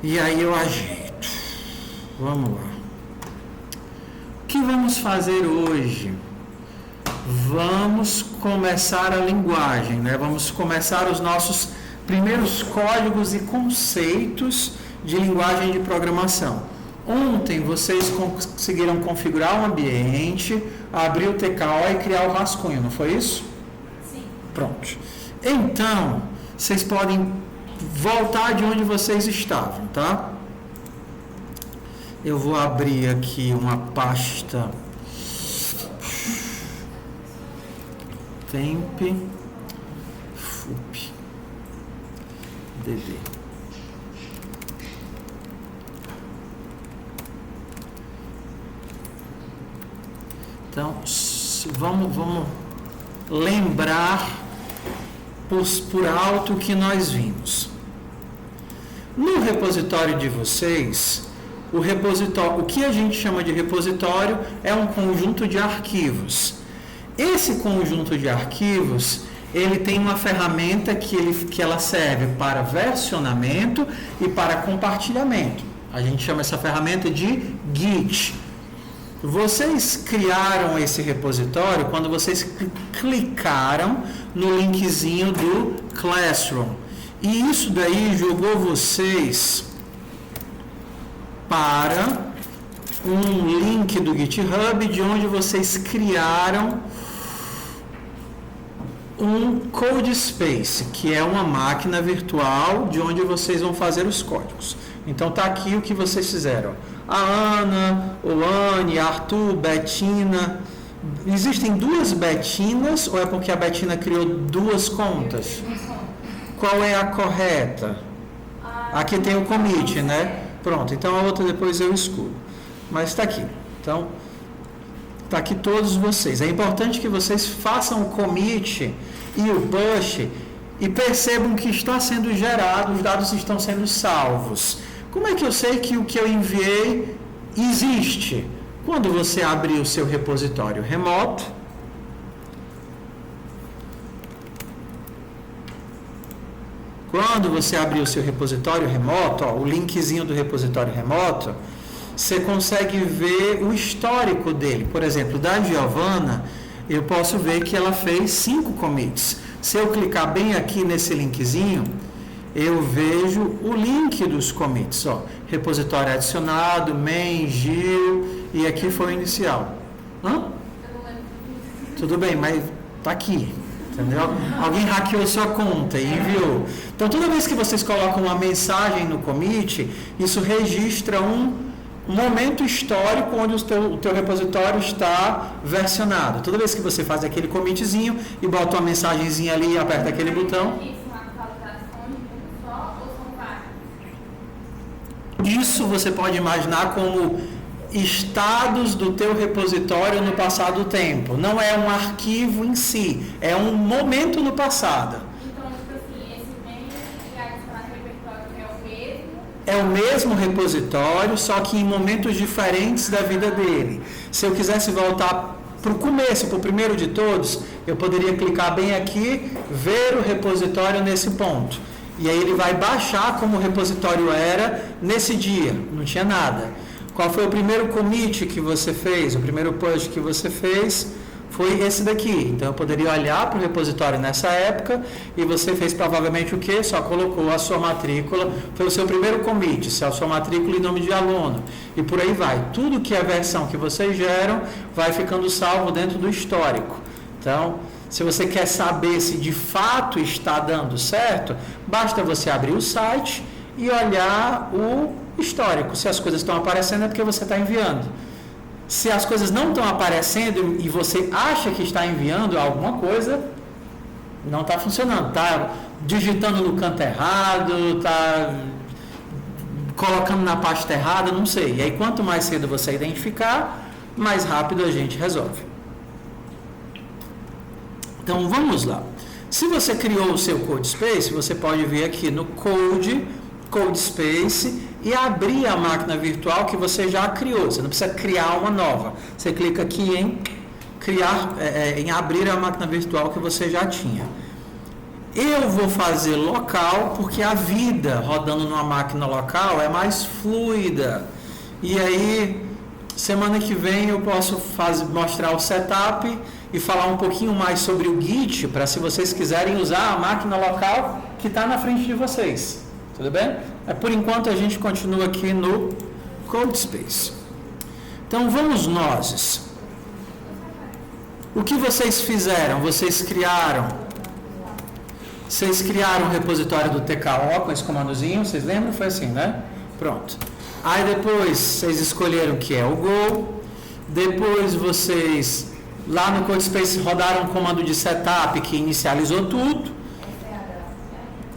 E aí eu ajeito. Vamos lá. O que vamos fazer hoje? Vamos começar a linguagem, né? Vamos começar os nossos primeiros códigos e conceitos de linguagem de programação. Ontem vocês conseguiram configurar o ambiente, abrir o TKO e criar o rascunho, não foi isso? Sim. Pronto. Então, vocês podem voltar de onde vocês estavam, tá? Eu vou abrir aqui uma pasta temp fup db. Então, vamos lembrar por alto o que nós vimos. No repositório de vocês, o que a gente chama de repositório é um conjunto de arquivos. Esse conjunto de arquivos, ele tem uma ferramenta que ela serve para versionamento e para compartilhamento. A gente chama essa ferramenta de Git. Vocês criaram esse repositório quando vocês clicaram no linkzinho do Classroom. E isso daí jogou vocês para um link do GitHub de onde vocês criaram um Codespace, que é uma máquina virtual de onde vocês vão fazer os códigos. Então tá aqui o que vocês fizeram. A Ana, o Anne, Arthur, Betina. Existem duas Betinas ou é porque a Betina criou duas contas? Qual é a correta? Aqui tem o commit, né? Pronto, então a outra depois eu excluo. Mas está aqui. Então, está aqui todos vocês. É importante que vocês façam o commit e o push e percebam que está sendo gerado, os dados estão sendo salvos. Como é que eu sei que o que eu enviei existe? Quando você abrir o seu repositório remoto, o linkzinho do repositório remoto, você consegue ver o histórico dele. Por exemplo, da Giovana, eu posso ver que ela fez 5 commits. Se eu clicar bem aqui nesse linkzinho, eu vejo o link dos commits. Ó, repositório adicionado, main, Gil, e aqui foi o inicial. Tudo bem, mas tá aqui. Entendeu? Alguém hackeou sua conta e enviou. Então, toda vez que vocês colocam uma mensagem no commit, isso registra um momento histórico onde o teu repositório está versionado. Toda vez que você faz aquele commitzinho e bota uma mensagenzinha ali e aperta aquele botão. Isso você pode imaginar como estados do teu repositório no passado tempo. Não é um arquivo em si, é um momento no passado. Então, tipo assim, esse bem adicionado repertório é o mesmo? É o mesmo repositório, só que em momentos diferentes da vida dele. Se eu quisesse voltar para o começo, para o primeiro de todos, eu poderia clicar bem aqui, ver o repositório nesse ponto. E aí ele vai baixar como o repositório era nesse dia, não tinha nada. Qual foi o primeiro commit que você fez? O primeiro push que você fez foi esse daqui. Então eu poderia olhar para o repositório nessa época e você fez provavelmente o quê? Só colocou a sua matrícula, foi o seu primeiro commit, a sua matrícula e nome de aluno. E por aí vai. Tudo que é a versão que vocês geram vai ficando salvo dentro do histórico. Então, se você quer saber se de fato está dando certo, basta você abrir o site e olhar o histórico. Se as coisas estão aparecendo é porque você está enviando. Se as coisas não estão aparecendo e você acha que está enviando alguma coisa, não está funcionando. Está digitando no canto errado, está colocando na pasta errada, não sei. E aí quanto mais cedo você identificar, mais rápido a gente resolve. Então vamos lá. Se você criou o seu Codespace, você pode vir aqui no Codespace e abrir a máquina virtual que você já criou. Você não precisa criar uma nova. Você clica aqui em criar, em abrir a máquina virtual que você já tinha. Eu vou fazer local porque a vida rodando numa máquina local é mais fluida. E aí, semana que vem eu posso mostrar o setup e falar um pouquinho mais sobre o Git, para se vocês quiserem usar a máquina local que está na frente de vocês. Tudo bem? Por enquanto a gente continua aqui no CodeSpace. Então vamos nós. O que vocês fizeram? Vocês criaram o repositório do TKO com esse comandozinho, vocês lembram? Foi assim, né? Pronto. Aí depois vocês escolheram o que é o Go. Depois vocês, lá no CodeSpace, rodaram um comando de setup que inicializou tudo.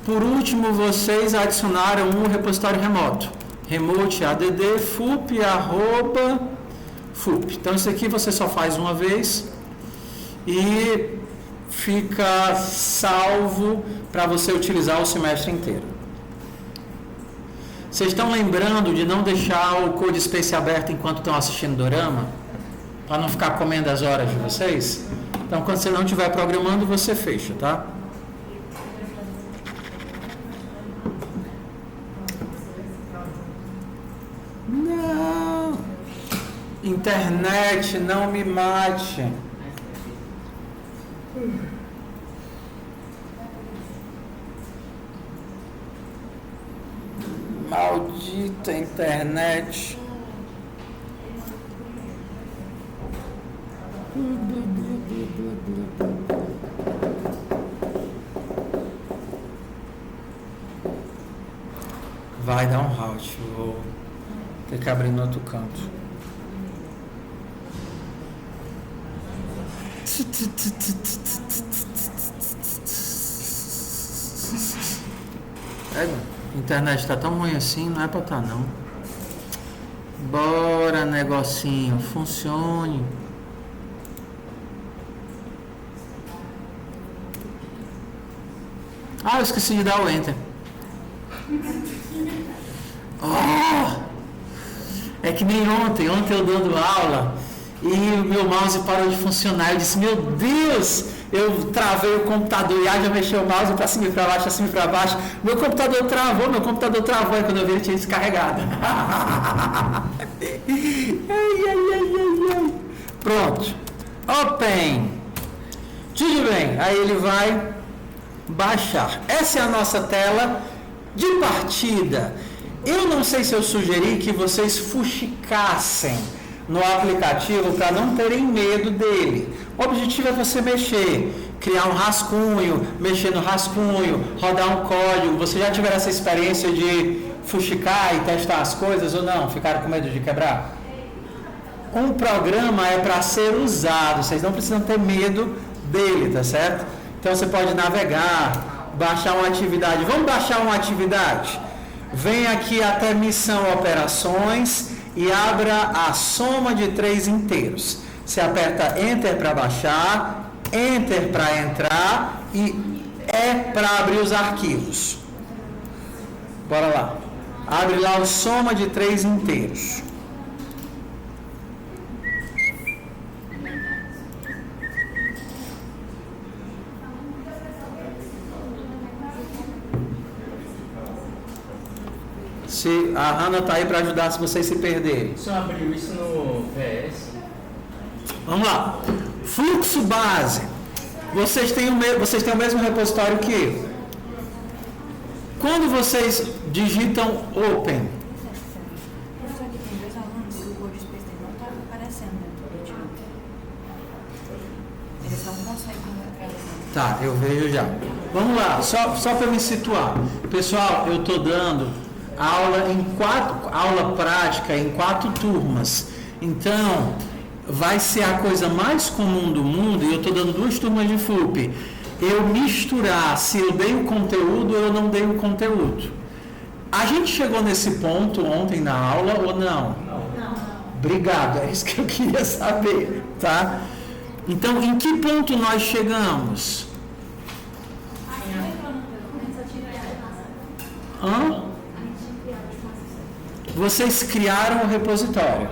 Por último, vocês adicionaram um repositório remoto. Remote add fup @fup. Então isso aqui você só faz uma vez e fica salvo para você utilizar o semestre inteiro. Vocês estão lembrando de não deixar o CodeSpace aberto enquanto estão assistindo dorama? Para não ficar comendo as horas de vocês? Então, quando você não estiver programando, você fecha, tá? Não! Internet, não me mate! Maldita internet. Vai dar um halt. Vou ter que abrir no outro canto. A internet tá tão ruim assim, não é pra tá não. Bora, negocinho, funcione. Ah, eu esqueci de dar o enter. Oh! É que nem ontem eu dando aula e o meu mouse parou de funcionar. Eu disse, meu Deus, eu travei o computador e já mexeu o mouse para cima e para baixo, assim para baixo. Meu computador travou e quando eu vi ele tinha descarregado. Pronto. Open. Tudo bem. Aí ele vai baixar. Essa é a nossa tela de partida. Eu não sei se eu sugeri que vocês fuxicassem no aplicativo para não terem medo dele. O objetivo é você mexer, criar um rascunho, mexer no rascunho, rodar um código. Vocês já tiveram essa experiência de fuxicar e testar as coisas ou não? Ficaram com medo de quebrar? Um programa é para ser usado, vocês não precisam ter medo dele, tá certo? Então você pode navegar, baixar uma atividade. Vamos baixar uma atividade? Vem aqui até missão operações e abra a soma de 3 inteiros. Você aperta Enter para baixar, Enter para entrar e E para abrir os arquivos. Bora lá. Abre lá o soma de 3 inteiros. Se a Hannah está aí para ajudar se vocês se perderem. Só abriu isso no VS. Vamos lá. Fluxo base. Vocês têm o mesmo repositório que eu. Quando vocês digitam Open. Professor, aqui tem 2 alunos e o CodeSpace não está aparecendo dentro do YouTube. Eles não conseguem entrar. Tá, eu vejo já. Vamos lá, só para me situar. Pessoal, eu estou dando aula prática em 4 turmas. Então, vai ser a coisa mais comum do mundo, e eu estou dando 2 turmas de FUP, eu misturar se eu dei o conteúdo ou eu não dei o conteúdo. A gente chegou nesse ponto ontem na aula ou não? Não. Obrigado, é isso que eu queria saber, tá? Então, em que ponto nós chegamos? Hã? Vocês criaram o repositório.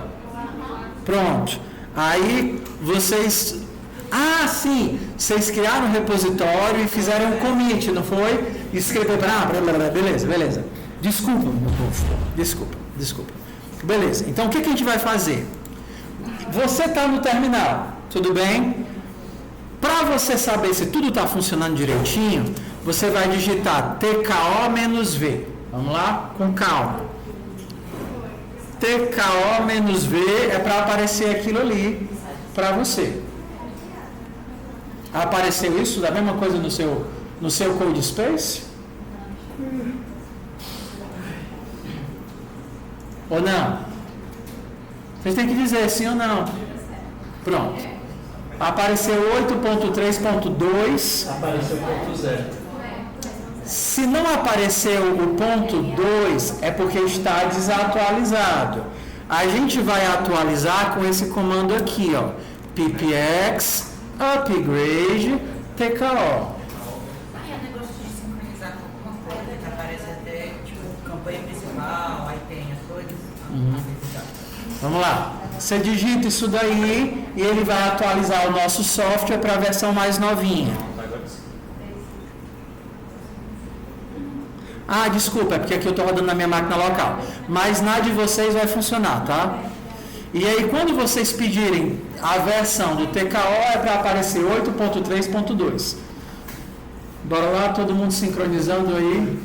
Pronto. Aí vocês Ah, sim, vocês criaram um repositório e fizeram um commit, não foi? Escreveu para... beleza. Desculpa, meu povo, desculpa. Beleza, então o que a gente vai fazer? Você está no terminal, tudo bem? Para você saber se tudo está funcionando direitinho, você vai digitar TKO-V. Vamos lá? Com calma. TKO-V é para aparecer aquilo ali para você. Apareceu isso da mesma coisa no seu Code Space? Ou não? Vocês têm que dizer sim ou não. Pronto. Apareceu 8.3.2. Apareceu ponto 0. Se não apareceu o ponto 2, é porque está desatualizado. A gente vai atualizar com esse comando aqui, ó. ppx upgrade TKO. Aí é negócio de sincronizar com alguma coisa, que aparece até, tipo, campanha principal, aí tem as coisas. Vamos lá. Você digita isso daí e ele vai atualizar o nosso software para a versão mais novinha. Ah, desculpa, é porque aqui eu estou rodando na minha máquina local. Mas na de vocês vai funcionar, tá? E aí, quando vocês pedirem a versão do TKO, é para aparecer 8.3.2. Bora lá, todo mundo sincronizando aí.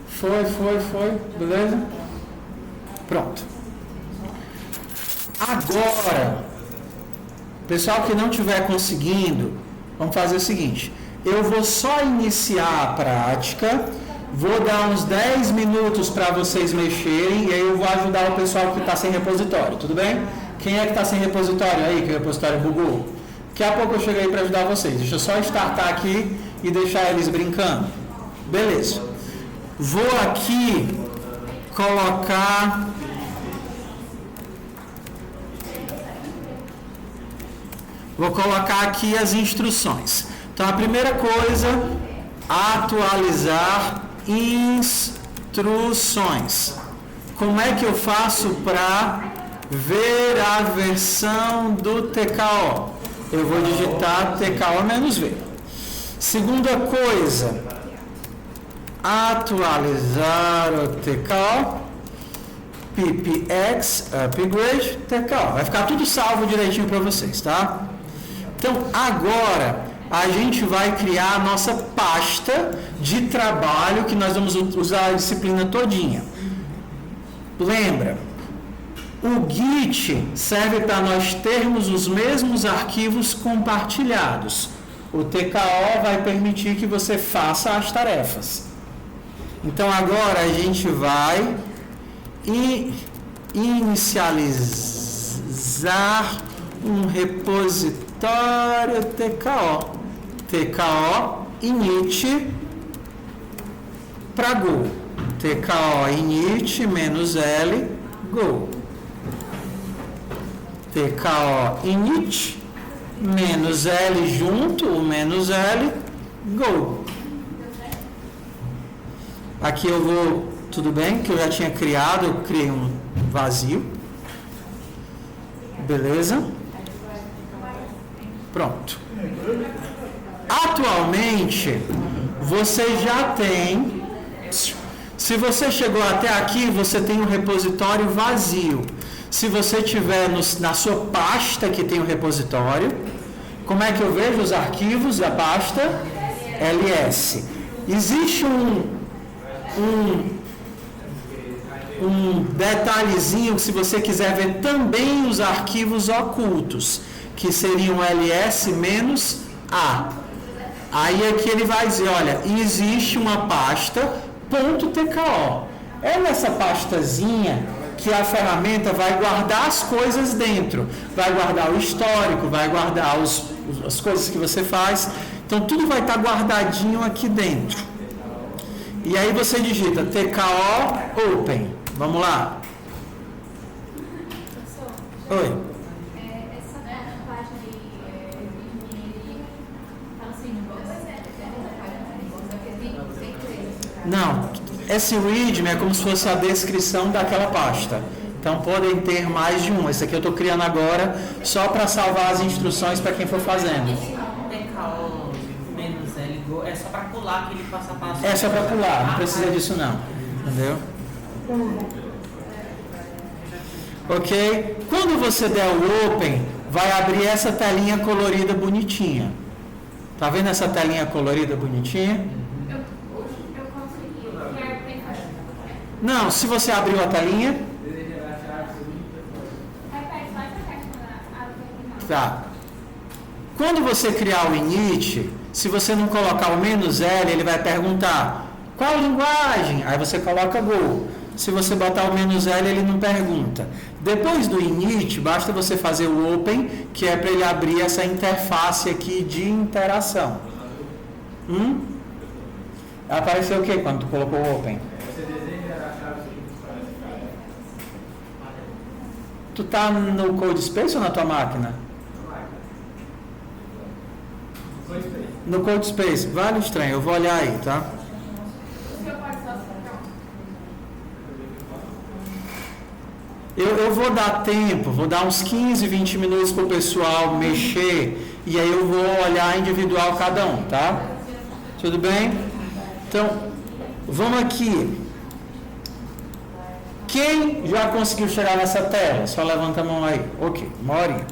Foi. Beleza? Pronto. Agora, pessoal que não estiver conseguindo, vamos fazer o seguinte. Eu vou só iniciar a prática. Vou dar uns 10 minutos para vocês mexerem e aí eu vou ajudar o pessoal que está sem repositório, tudo bem? Quem é que está sem repositório aí, que o repositório bugou? Daqui a pouco eu chego aí para ajudar vocês. Deixa eu só startar aqui e deixar eles brincando. Beleza. Vou aqui colocar... Vou colocar aqui as instruções. Então, a primeira coisa, atualizar instruções. Como é que eu faço para ver a versão do TKO? Eu vou digitar TKO-V. Segunda coisa, atualizar o TKO, ppx upgrade TKO. Vai ficar tudo salvo direitinho para vocês, tá? Então, agora a gente vai criar a nossa pasta de trabalho que nós vamos usar a disciplina todinha. Lembra, o Git serve para nós termos os mesmos arquivos compartilhados. O TKO vai permitir que você faça as tarefas. Então agora a gente vai inicializar um repositório TKO. TKO init para Go. TKO init -L Go. TKO init -L junto, o -L Go. Aqui eu vou, tudo bem, que eu já tinha criado, eu criei um vazio. Beleza? Pronto. Atualmente, você já tem, se você chegou até aqui, você tem um repositório vazio. Se você tiver na sua pasta que tem o repositório, como é que eu vejo os arquivos da pasta? ls. Existe um detalhezinho, se você quiser ver também os arquivos ocultos, que seriam ls-a. Aí aqui ele vai dizer, olha, existe uma pasta .tko. É nessa pastazinha que a ferramenta vai guardar as coisas dentro. Vai guardar o histórico, vai guardar as coisas que você faz. Então tudo vai estar guardadinho aqui dentro. E aí você digita TKO Open. Vamos lá. Oi. Essa página de engenharia, fala assim, não, esse readme é como se fosse a descrição daquela pasta. Então podem ter mais de um. Esse aqui eu estou criando agora só para salvar as instruções para quem for fazendo. TKO menos L, é só para pular aquele passo a passo. É só para pular, não precisa disso não. Entendeu? Ok? Quando você der o Open, vai abrir essa telinha colorida bonitinha. Tá vendo essa telinha colorida bonitinha? Eu consegui. Quero ter que fazer. Não, se você abriu a telinha, Repete, só essa questão da terminal. tá. Quando você criar o init, se você não colocar o "-l", ele vai perguntar qual linguagem? Aí você coloca Go. Se você botar o "-l", ele não pergunta. Depois do init, basta você fazer o open, que é para ele abrir essa interface aqui de interação. Apareceu o que quando tu colocou o open? Tu tá no CodeSpace ou na tua máquina? No CodeSpace. Vale estranho, eu vou olhar aí, tá? O senhor pode só pronto. Eu vou dar tempo, vou dar uns 15, 20 minutos para o pessoal mexer e aí eu vou olhar individual cada um, tá? Tudo bem? Então, vamos aqui. Quem já conseguiu chegar nessa tela? Só levanta a mão aí. Ok, Mori.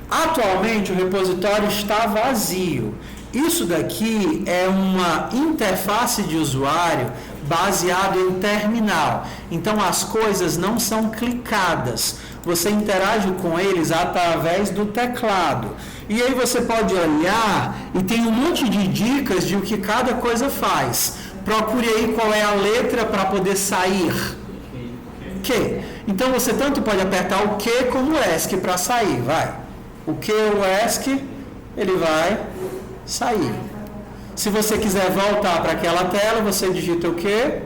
Atualmente o repositório está vazio. Isso daqui é uma interface de usuário baseado em terminal. Então as coisas não são clicadas. Você interage com eles através do teclado. E aí você pode olhar e tem um monte de dicas de o que cada coisa faz. Procure aí qual é a letra para poder sair. Q. Então você tanto pode apertar o Q como o ESC para sair. Vai. O Q ou o ESC, ele vai sair. Se você quiser voltar para aquela tela, você digita o quê?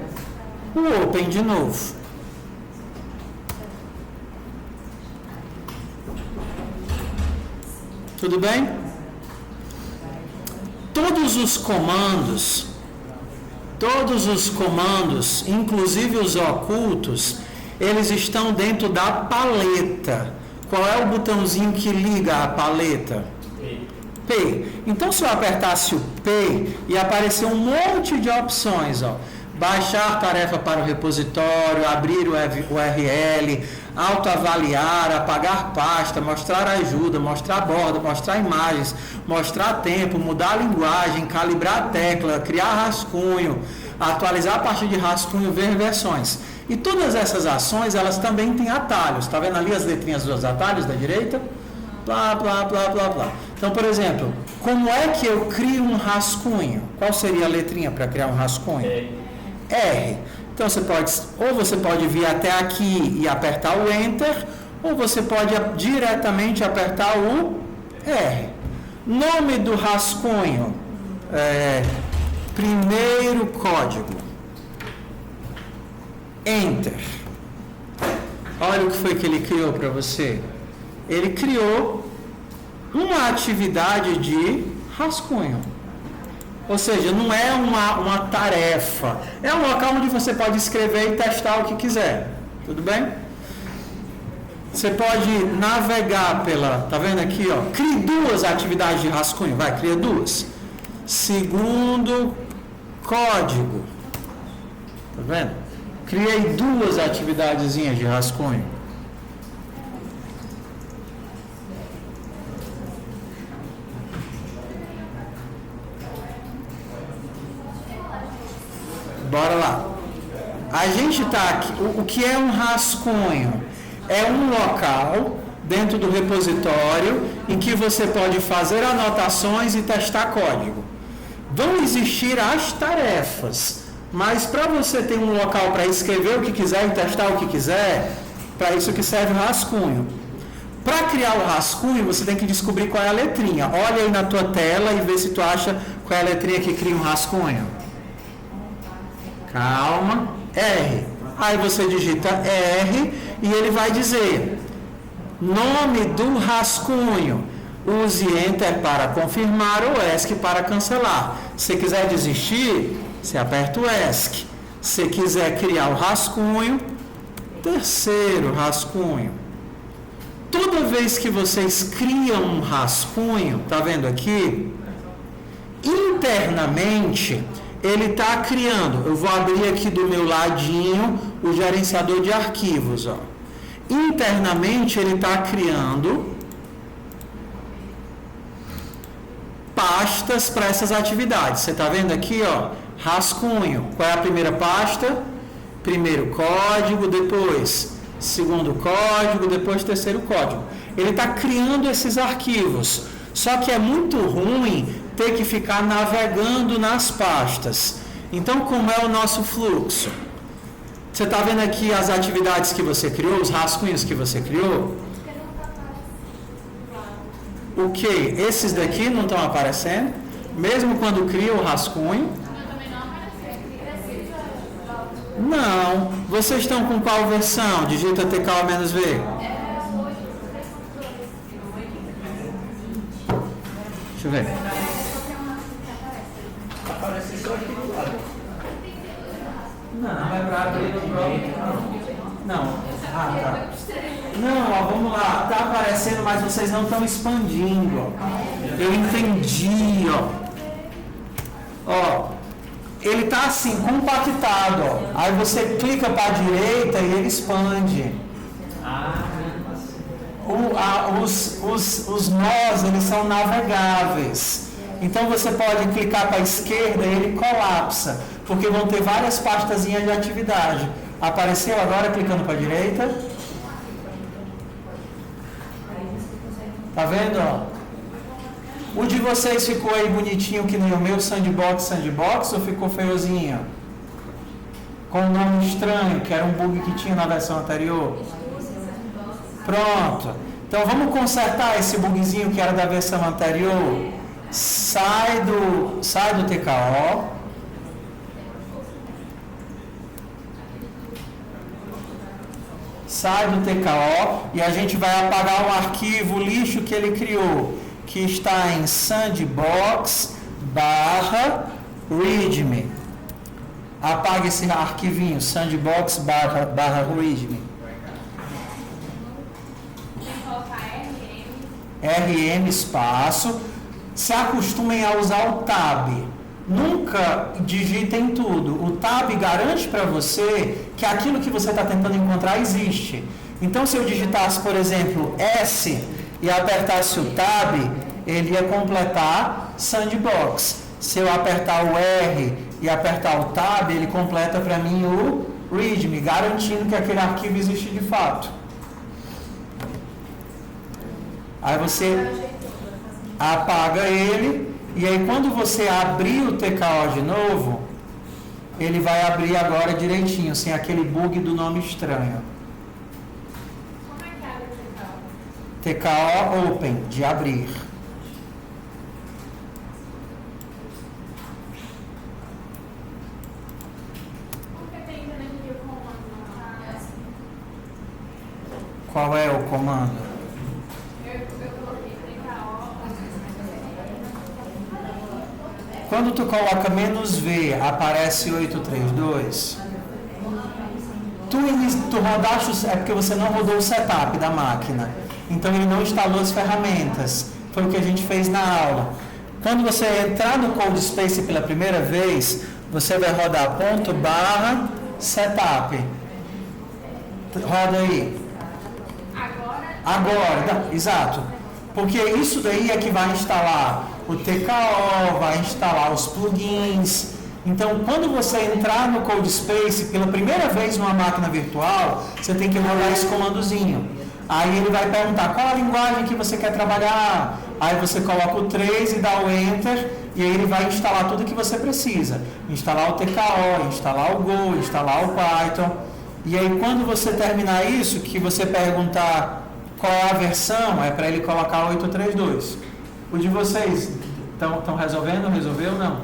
O Open de novo. Tudo bem? Todos os comandos, inclusive os ocultos, eles estão dentro da paleta. Qual é o botãozinho que liga a paleta? P. Então, se eu apertasse o P e aparecer um monte de opções, ó, baixar tarefa para o repositório, abrir o URL, autoavaliar, apagar pasta, mostrar ajuda, mostrar borda, mostrar imagens, mostrar tempo, mudar a linguagem, calibrar a tecla, criar rascunho, atualizar a partir de rascunho, ver versões. E todas essas ações, elas também têm atalhos. Está vendo ali as letrinhas dos atalhos da direita? Blá, blá, blá, blá, blá. Então, por exemplo, como é que eu crio um rascunho? Qual seria a letrinha para criar um rascunho? R. Então, você pode vir até aqui e apertar o Enter, ou você pode diretamente apertar o R. Nome do rascunho. Primeiro código. Enter. Olha o que foi que ele criou para você. Ele criou uma atividade de rascunho. Ou seja, não é uma tarefa. É um local onde você pode escrever e testar o que quiser. Tudo bem? Você pode navegar pela... Tá vendo aqui, ó? Crie 2 atividades de rascunho. Vai, cria 2. Segundo código. Tá vendo? Criei 2 atividadezinhas de rascunho. Bora lá. A gente está aqui. O que é um rascunho? É um local dentro do repositório em que você pode fazer anotações e testar código. Vão existir as tarefas, mas para você ter um local para escrever o que quiser e testar o que quiser, para isso que serve o rascunho. Para criar o rascunho, você tem que descobrir qual é a letrinha. Olha aí na tua tela e vê se tu acha qual é a letrinha que cria um rascunho. Calma. R. Aí você digita R e ele vai dizer nome do rascunho. Use Enter para confirmar ou ESC para cancelar. Se quiser desistir, você aperta o ESC. Se quiser criar o rascunho, Terceiro rascunho. Toda vez que vocês criam um rascunho, tá vendo aqui? Internamente, ele está criando. Eu vou abrir aqui do meu ladinho o gerenciador de arquivos, ó. Internamente, ele está criando pastas para essas atividades. Você está vendo aqui, ó, rascunho. Qual é a primeira pasta? Primeiro código, depois segundo código, depois terceiro código. Ele está criando esses arquivos. Só que é muito ruim ter que ficar navegando nas pastas. Então, como é o nosso fluxo? Você está vendo aqui as atividades que você criou, os rascunhos que você criou? O que? Esses daqui não estão aparecendo? Mesmo quando cria o rascunho? Não. Vocês estão com qual versão? Digita TK-V. Deixa eu ver. Aparece só aqui do lado. Não, vai para abrir no próprio. Não. Ah, tá. Não, ó, vamos lá. Tá aparecendo, mas vocês não estão expandindo. Ó. Eu entendi, ó. Ó, ele tá assim, compactado, ó. Aí você clica para a direita e ele expande. Os nós, eles são navegáveis. Então você pode clicar para a esquerda e ele colapsa, porque vão ter várias pastazinhas de atividade. Apareceu agora clicando para a direita? Tá vendo, ó? O de vocês ficou aí bonitinho que nem o meu, sandbox, ou ficou feiozinho? Com um nome estranho, que era um bug que tinha na versão anterior? Pronto. Então vamos consertar esse bugzinho que era da versão anterior. Sai do TKO. Sai do TKO e a gente vai apagar o arquivo lixo que ele criou, que está em sandbox/readme. Apague esse arquivinho, sandbox/readme. RM espaço. Se acostumem a usar o tab. Nunca digitem tudo. O tab garante para você que aquilo que você está tentando encontrar existe. Então, se eu digitasse, por exemplo, S e apertasse o tab, ele ia completar sandbox. Se eu apertar o R e apertar o tab, ele completa para mim o readme, garantindo que aquele arquivo existe de fato. Aí você apaga ele, e aí quando você abrir o TKO de novo, ele vai abrir agora direitinho, sem aquele bug do nome estranho. Como é que abre o TKO Open, de abrir. Porque tem também que o comando não tá assim. Qual é o comando? Eu coloquei TKO. Quando tu coloca "-v", aparece 832. Tu rodaste, é porque você não rodou o setup da máquina. Então ele não instalou as ferramentas. Foi o que a gente fez na aula. Quando você entrar no CodeSpace pela primeira vez, você vai rodar /setup. Roda aí. Agora, exato. Porque isso daí é que vai instalar o TKO, vai instalar os plugins. Então, quando você entrar no CodeSpace pela primeira vez numa máquina virtual, você tem que rodar esse comandozinho. Aí ele vai perguntar qual a linguagem que você quer trabalhar. Aí você coloca o 3 e dá o Enter, e aí ele vai instalar tudo que você precisa. Instalar o TKO, instalar o Go, instalar o Python. E aí quando você terminar isso, que você perguntar qual é a versão, é para ele colocar 832. O de vocês estão resolvendo? Resolveu ou não?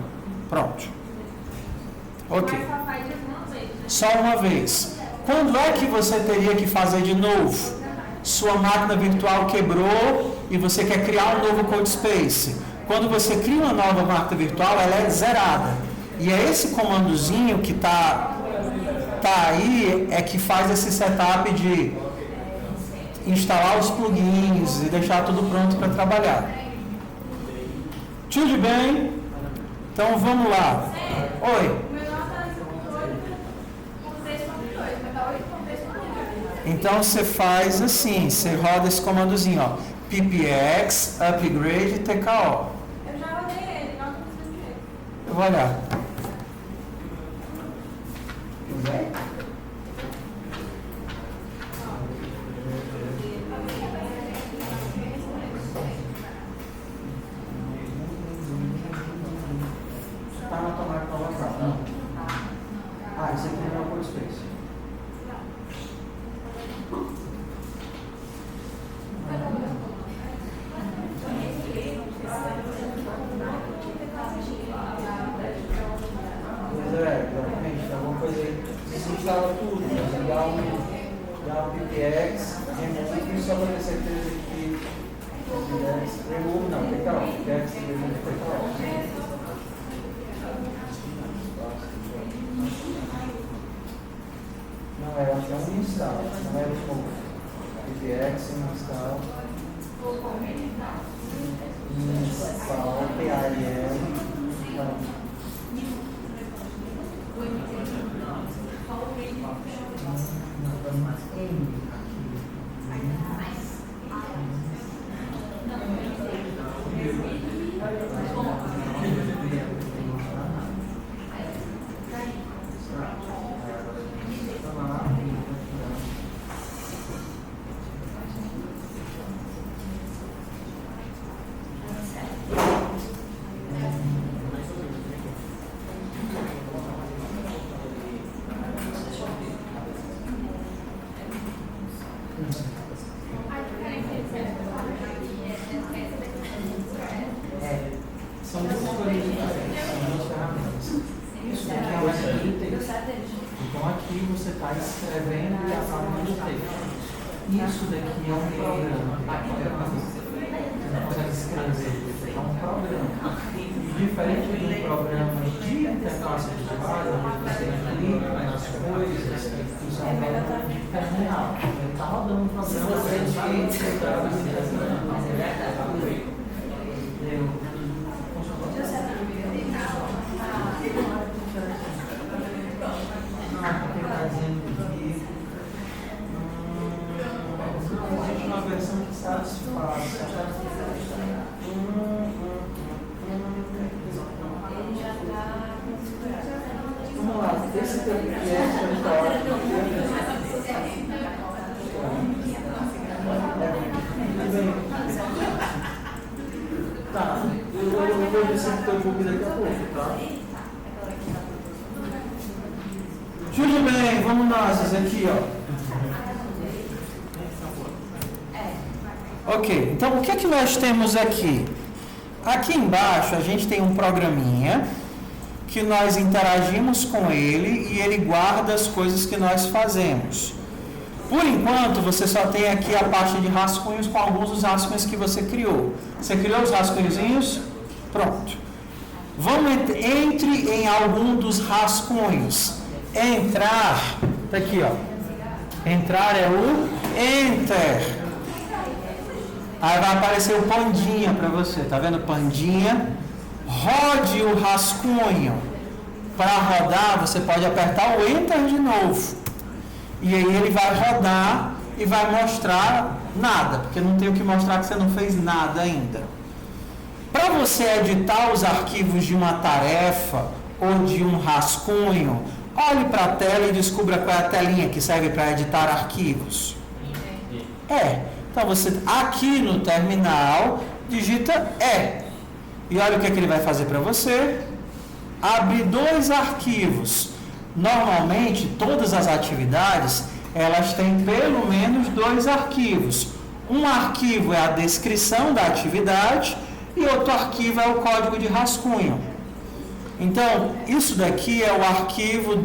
Pronto. Ok. Mas só faz de uma vez, né? Só uma vez. Quando é que você teria que fazer de novo? Sua máquina virtual quebrou e você quer criar um novo CodeSpace. Quando você cria uma nova máquina virtual, ela é zerada. E é esse comandozinho que está tá aí é que faz esse setup de instalar os plugins e deixar tudo pronto para trabalhar. Tudo bem? Então vamos lá. Oi. O meu não está com 3.2, mas está 8.3.1. Então você faz assim, você roda esse comandozinho, ó. PPX, upgrade, TKO. Eu já olhei ele, não está do jeito. Eu vou olhar. Está na tomada para WhatsApp, não? Ah, esse aqui não é o Workspace. Pois é, exatamente, alguma coisa aí. Você instala tudo, você dá um PPX, remove, só para ter certeza que PPX remove, não, PPX remove, PPX. Não, eu acho que é um install, não é o remove. PPX, install. Install, PIM, não. São duas coisas diferentes, são duas ferramentas. Isso daqui é uma linha de texto. Então aqui você está escrevendo e apagando o texto. Isso daqui é um programa. Você não consegue escrever, é um programa. Diferente de um programa de interface visual, onde você clica nas coisas, isso é um programa de terminal. Ele está rodando um programa para você existe uma versão que satisfaz. Vamos lá, esse teu cliente tá, eu vou ver se eu estou daqui a pouco, tá? Tudo bem, vamos nós aqui, ó. Ok, então o que é que nós temos aqui? Aqui embaixo a gente tem um programinha que nós interagimos com ele e ele guarda as coisas que nós fazemos. Por enquanto você só tem aqui a parte de rascunhos com alguns dos rascunhos que você criou. Você criou os rascunhozinhos? Pronto. Entre em algum dos rascunhos. Entrar, tá aqui ó. Entrar é o Enter. Aí vai aparecer o pandinha para você, tá vendo pandinha? Rode o rascunho. Para rodar, você pode apertar o Enter de novo. E aí ele vai rodar e vai mostrar nada, porque não tem o que mostrar que você não fez nada ainda. Para você editar os arquivos de uma tarefa ou de um rascunho, olhe para a tela e descubra qual é a telinha que serve para editar arquivos. Então você aqui no terminal digita e olha o que ele vai fazer para você. Abre dois arquivos. Normalmente todas as atividades elas têm pelo menos dois arquivos. Um arquivo é a descrição da atividade e outro arquivo é o código de rascunho. Então isso daqui é o arquivo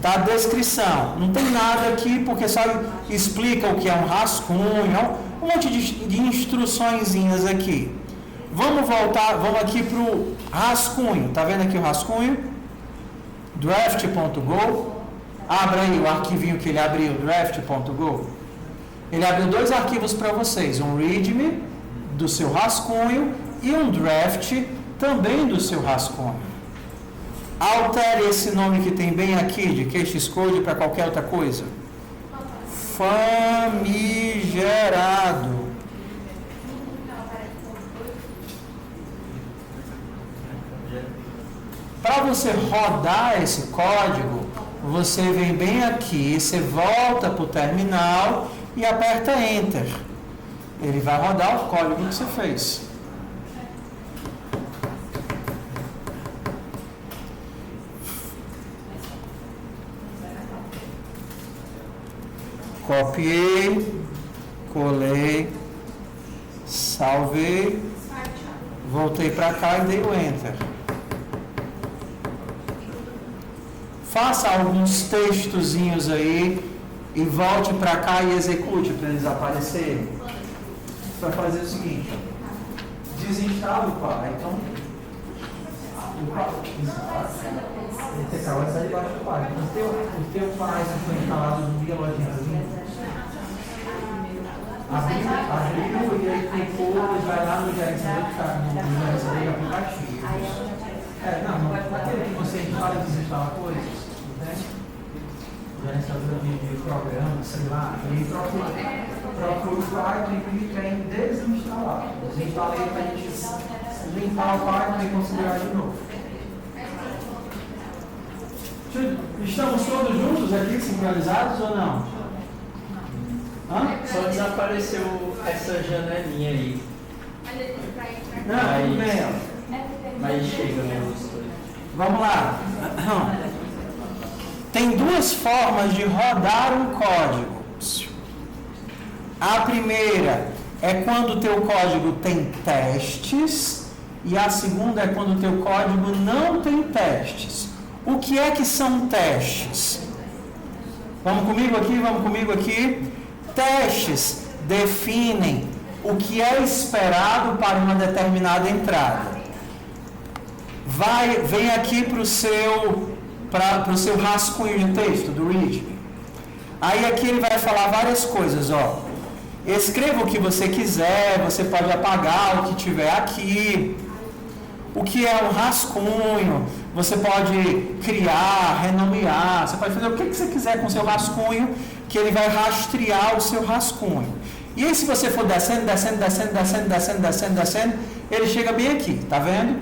da descrição. Não tem nada aqui porque só explica o que é um rascunho, um monte de instruçõezinhas aqui. Vamos aqui para o rascunho. Tá vendo aqui o rascunho? draft.go. Abra aí o arquivinho que ele abriu, draft.go. Ele abriu 2 arquivos para vocês, um readme do seu rascunho e um draft também do seu rascunho. Altere esse nome que tem bem aqui de QX Code para qualquer outra coisa. Famigerado. Para você rodar esse código, você vem bem aqui, você volta para o terminal e aperta Enter. Ele vai rodar o código que você fez. Copiei, colei, salvei, voltei para cá e dei o Enter. Faça alguns textozinhos aí e volte para cá e execute para eles aparecerem. Você vai fazer o seguinte: desinstala o Python. O TK vai sair debaixo do Python. O teu Python foi instalado no guia lojinha. Abriu e aí clicou, vai lá no gerenciador aplicativos. Não aquele que você instala e desinstala coisas, né? Gerenciador de programa, sei lá, e aí procura o Python e clica em desinstalar. Desinstalei para a gente limpar o Python e configurar de novo. Estamos todos juntos aqui, sincronizados ou não? Hã? Só desapareceu essa janelinha aí. Não, tudo bem, ó. Mas chega, né? Vamos lá. Tem 2 formas de rodar um código. A primeira é quando o teu código tem testes e a segunda é quando o teu código não tem testes. O que é que são testes? Vamos comigo aqui? Testes definem o que é esperado para uma determinada entrada. Vem aqui para o seu rascunho de texto do readme. Aí aqui ele vai falar várias coisas, ó. Escreva o que você quiser, você pode apagar o que tiver aqui. O que é um rascunho? Você pode criar, renomear, você pode fazer o que você quiser com o seu rascunho, que ele vai rastrear o seu rascunho. E aí se você for descendo, ele chega bem aqui, tá vendo?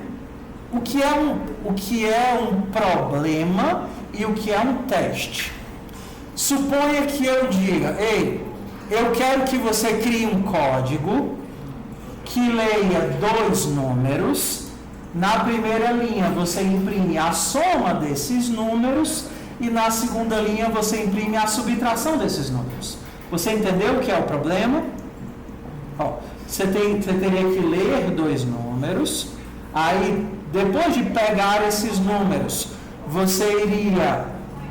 O que é um problema e o que é um teste. Suponha que eu diga, ei, eu quero que você crie um código que leia 2 números. Na primeira linha você imprime a soma desses números e na segunda linha você imprime a subtração desses números. Você entendeu o que é o problema? Ó, você teria que ler 2 números, aí depois de pegar esses números, você iria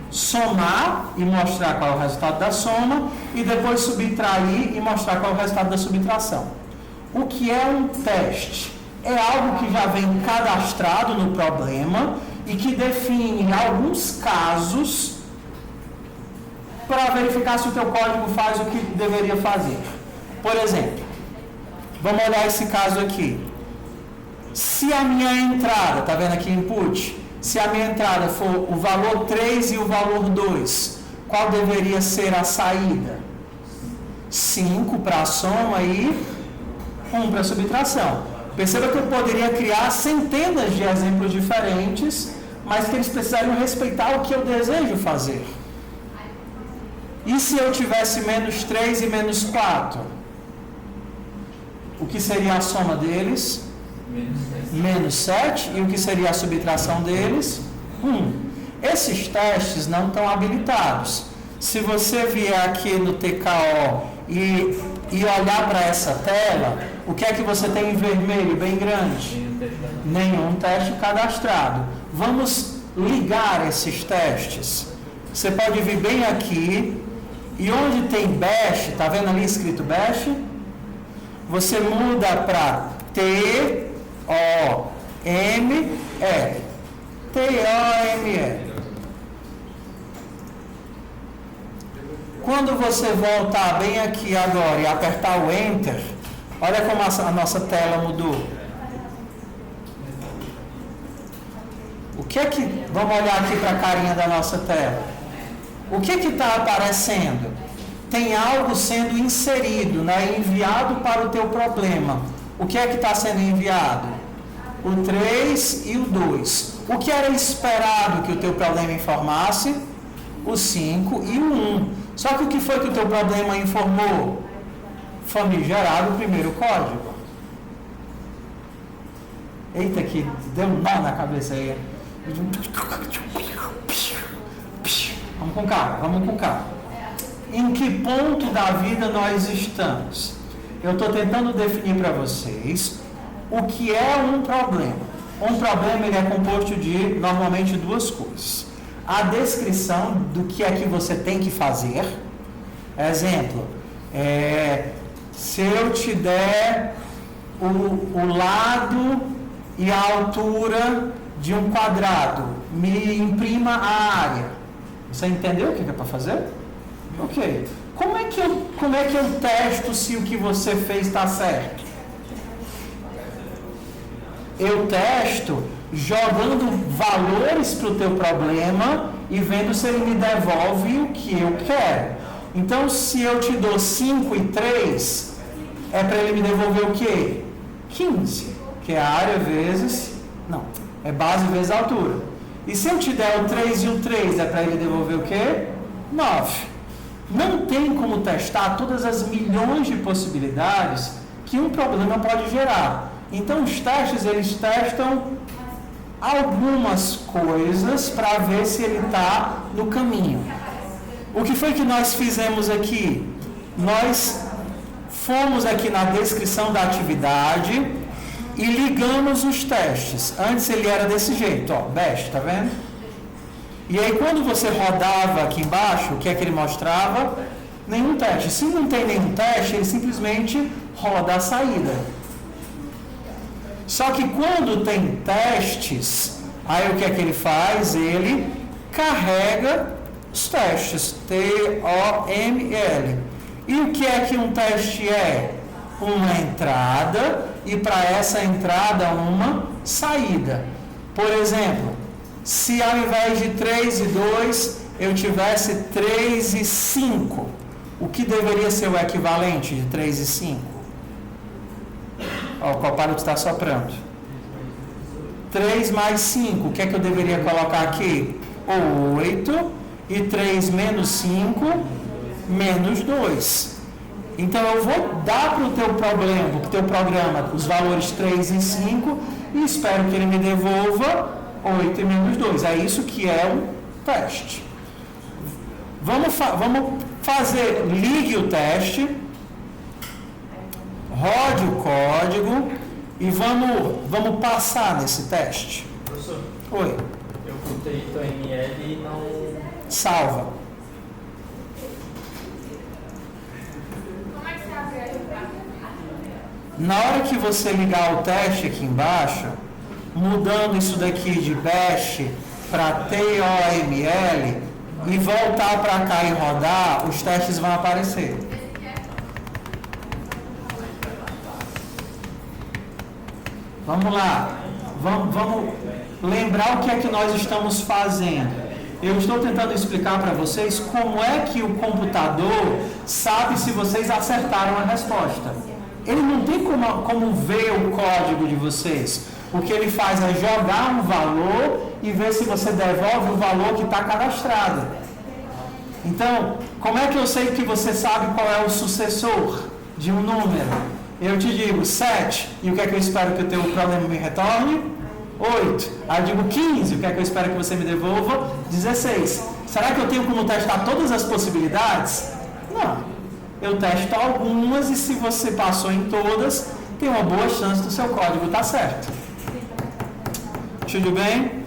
somar e mostrar qual é o resultado da soma e depois subtrair e mostrar qual é o resultado da subtração. O que é um teste? É algo que já vem cadastrado no problema e que define alguns casos para verificar se o teu código faz o que deveria fazer. Por exemplo, vamos olhar esse caso aqui. Se a minha entrada, tá vendo aqui input? Se a minha entrada for o valor 3 e o valor 2, qual deveria ser a saída? 5 para a soma e 1 para a subtração. Perceba que eu poderia criar centenas de exemplos diferentes, mas que eles precisariam respeitar o que eu desejo fazer. E se eu tivesse menos 3 e menos 4? O que seria a soma deles? Menos 7. E o que seria a subtração deles? 1. Esses testes não estão habilitados. Se você vier aqui no TKO e olhar para essa tela, o que é que você tem em vermelho bem grande? Nenhum teste cadastrado. Vamos ligar esses testes. Você pode vir bem aqui e onde tem bash, tá vendo ali escrito bash? Você muda para TOML. TOML. Quando você voltar bem aqui agora e apertar o Enter, olha como a nossa tela mudou. O que é que... Vamos olhar aqui para a carinha da nossa tela. O que está aparecendo? Tem algo sendo inserido, né? Enviado para o teu problema. O que é que está sendo enviado? O 3 e o 2. O que era esperado que o teu problema informasse? O 5 e o 1. Só que o que foi que o teu problema informou? Famigerado o primeiro código. Eita, que deu um nó na cabeça aí. Vamos com calma, vamos com calma. Em que ponto da vida nós estamos? Eu estou tentando definir para vocês o que é um problema. Um problema ele é composto de, normalmente, duas coisas. A descrição do que é que você tem que fazer. Exemplo, se eu te der o lado e a altura de um quadrado, me imprima a área. Você entendeu o que é para fazer? Ok. Como é que eu testo se o que você fez está certo? Eu testo jogando valores para o teu problema e vendo se ele me devolve o que eu quero. Então, se eu te dou 5 e 3, é para ele me devolver o quê? 15, que é a área vezes... Não, é base vezes altura. E se eu te der o 3 e o 3, é para ele devolver o quê? 9. Não tem como testar todas as milhões de possibilidades que um problema pode gerar. Então, os testes, eles testam algumas coisas para ver se ele está no caminho. O que foi que nós fizemos aqui? Nós fomos aqui na descrição da atividade e ligamos os testes. Antes ele era desse jeito, ó, best, tá vendo? E aí quando você rodava aqui embaixo, o que é que ele mostrava? Nenhum teste. Se não tem nenhum teste, ele simplesmente roda a saída. Só que quando tem testes, aí o que é que ele faz? Ele carrega os testes, T-O-M-L. E o que é que um teste é? Uma entrada e para essa entrada uma saída. Por exemplo, se ao invés de 3 e 2 eu tivesse 3 e 5, o que deveria ser o equivalente de 3 e 5? Ó, o copilot está soprando. 3 mais 5, o que é que eu deveria colocar aqui? 8 e 3 menos 5 menos 2. Então eu vou dar para o teu problema, para o teu programa, os valores 3 e 5 e espero que ele me devolva 8 e menos 2. É isso que é um teste. Vamos fazer, ligue o teste, rode o código e vamos passar nesse teste. Professor, Oi. eu botei o ML e não... Salva. Na hora que você ligar o teste aqui embaixo, mudando isso daqui de bash para TOML e voltar para cá e rodar, os testes vão aparecer. Vamos lá. Vamos lembrar o que é que nós estamos fazendo. Eu estou tentando explicar para vocês como é que o computador sabe se vocês acertaram a resposta. Ele não tem como ver o código de vocês. O que ele faz é jogar um valor e ver se você devolve o valor que está cadastrado. Então, como é que eu sei que você sabe qual é o sucessor de um número? Eu te digo 7, e o que é que eu espero que o teu problema me retorne? 8. Aí eu digo 15, o que é que eu espero que você me devolva? 16. Será que eu tenho como testar todas as possibilidades? Não. Eu testo algumas e se você passou em todas, tem uma boa chance do seu código estar certo. Tudo bem?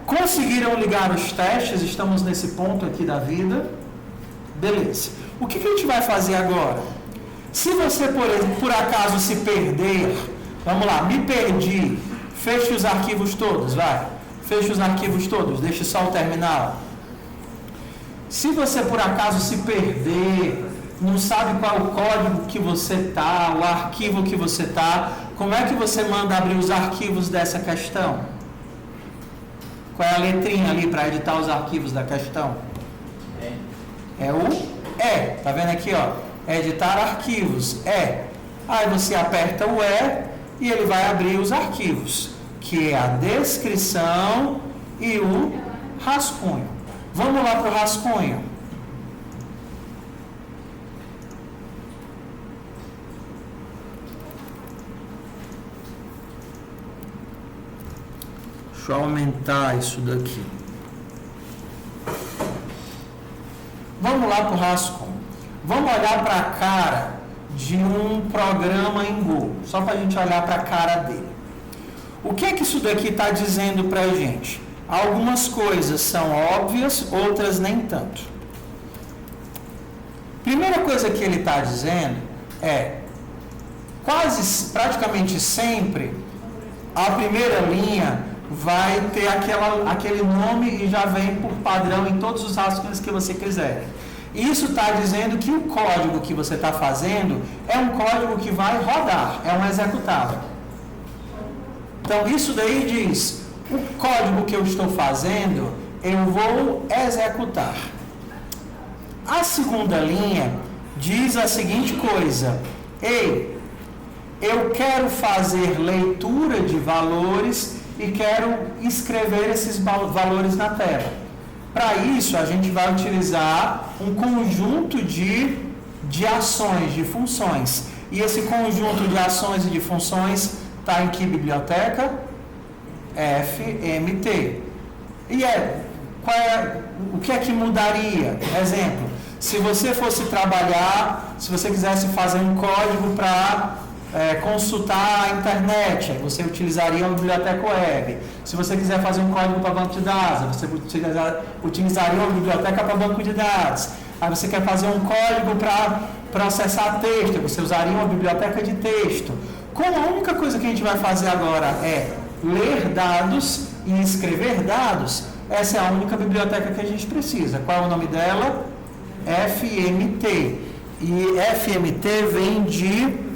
Conseguiram ligar os testes? Estamos nesse ponto aqui da vida. Beleza. O que a gente vai fazer agora? Se você, por acaso, se perder, vamos lá, me perdi, feche os arquivos todos, vai. Feche os arquivos todos, deixe só o terminal. Se você por acaso se perder, não sabe qual é o código que você está, o arquivo que você está, como é que você manda abrir os arquivos dessa questão? Qual é a letrinha ali para editar os arquivos da questão? É o E. Tá vendo aqui, ó? Editar arquivos. E. Aí você aperta o E e ele vai abrir os arquivos, que é a descrição e o rascunho. Vamos lá para o rascunho. Deixa eu aumentar isso daqui. Vamos lá para o rascunho. Vamos olhar para a cara de um programa em Go, só para a gente olhar para a cara dele. O que é que isso daqui está dizendo para a gente? Algumas coisas são óbvias, outras nem tanto. Primeira coisa que ele está dizendo é, praticamente sempre, a primeira linha vai ter aquele nome e já vem por padrão em todos os rascunhos que você quiser. Isso está dizendo que o código que você está fazendo é um código que vai rodar, é um executável. Então, isso daí diz, o código que eu estou fazendo, eu vou executar. A segunda linha diz a seguinte coisa, ei, eu quero fazer leitura de valores e quero escrever esses valores na tela. Para isso, a gente vai utilizar um conjunto de ações, de funções. E esse conjunto de ações e de funções está em que biblioteca? FMT. E o que é que mudaria? Exemplo, se você fosse trabalhar, se você quisesse fazer um código para consultar a internet, você utilizaria uma biblioteca web. Se você quiser fazer um código para banco de dados, você utilizaria uma biblioteca para banco de dados. Aí você quer fazer um código para processar texto, você usaria uma biblioteca de texto. Como a única coisa que a gente vai fazer agora é ler dados e escrever dados, essa é a única biblioteca que a gente precisa. Qual é o nome dela? FMT. E FMT vem de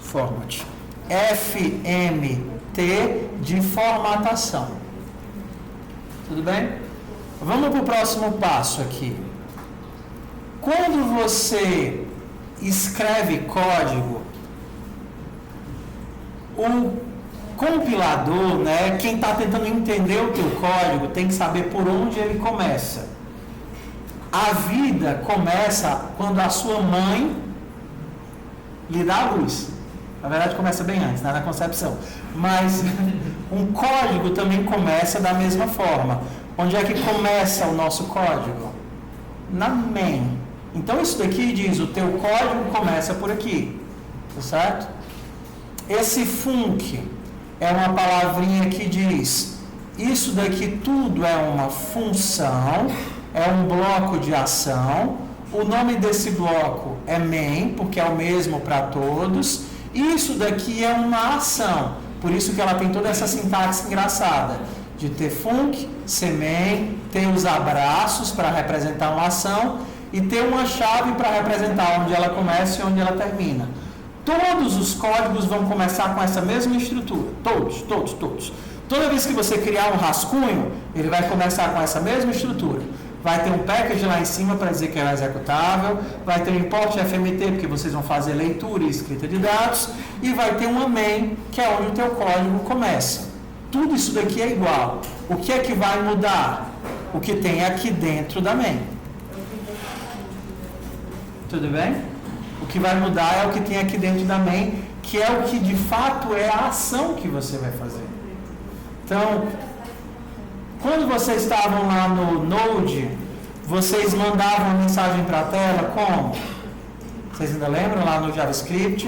formatting. FMT de formatação. Tudo bem? Vamos para o próximo passo aqui. Quando você escreve código, o compilador, quem está tentando entender o teu código, tem que saber por onde ele começa. A vida começa quando a sua mãe lhe dá a luz. Na verdade, começa bem antes, na concepção. Mas um código também começa da mesma forma. Onde é que começa o nosso código? Na main. Então, isso daqui diz, o teu código começa por aqui. Tá certo? Esse func é uma palavrinha que diz, isso daqui tudo é uma função, é um bloco de ação. O nome desse bloco é main, porque é o mesmo para todos. Isso daqui é uma ação, por isso que ela tem toda essa sintaxe engraçada, de ter func, ser main, ter os abraços para representar uma ação e ter uma chave para representar onde ela começa e onde ela termina. Todos os códigos vão começar com essa mesma estrutura, todos. Toda vez que você criar um rascunho, ele vai começar com essa mesma estrutura. Vai ter um package lá em cima para dizer que é executável, vai ter um import FMT, porque vocês vão fazer leitura e escrita de dados, e vai ter uma main, que é onde o teu código começa. Tudo isso daqui é igual. O que é que vai mudar? O que tem aqui dentro da main. Tudo bem? O que vai mudar é o que tem aqui dentro da main, que é o que de fato é a ação que você vai fazer. Então, quando vocês estavam lá no Node, vocês mandavam a mensagem para a tela como? Vocês ainda lembram lá no JavaScript?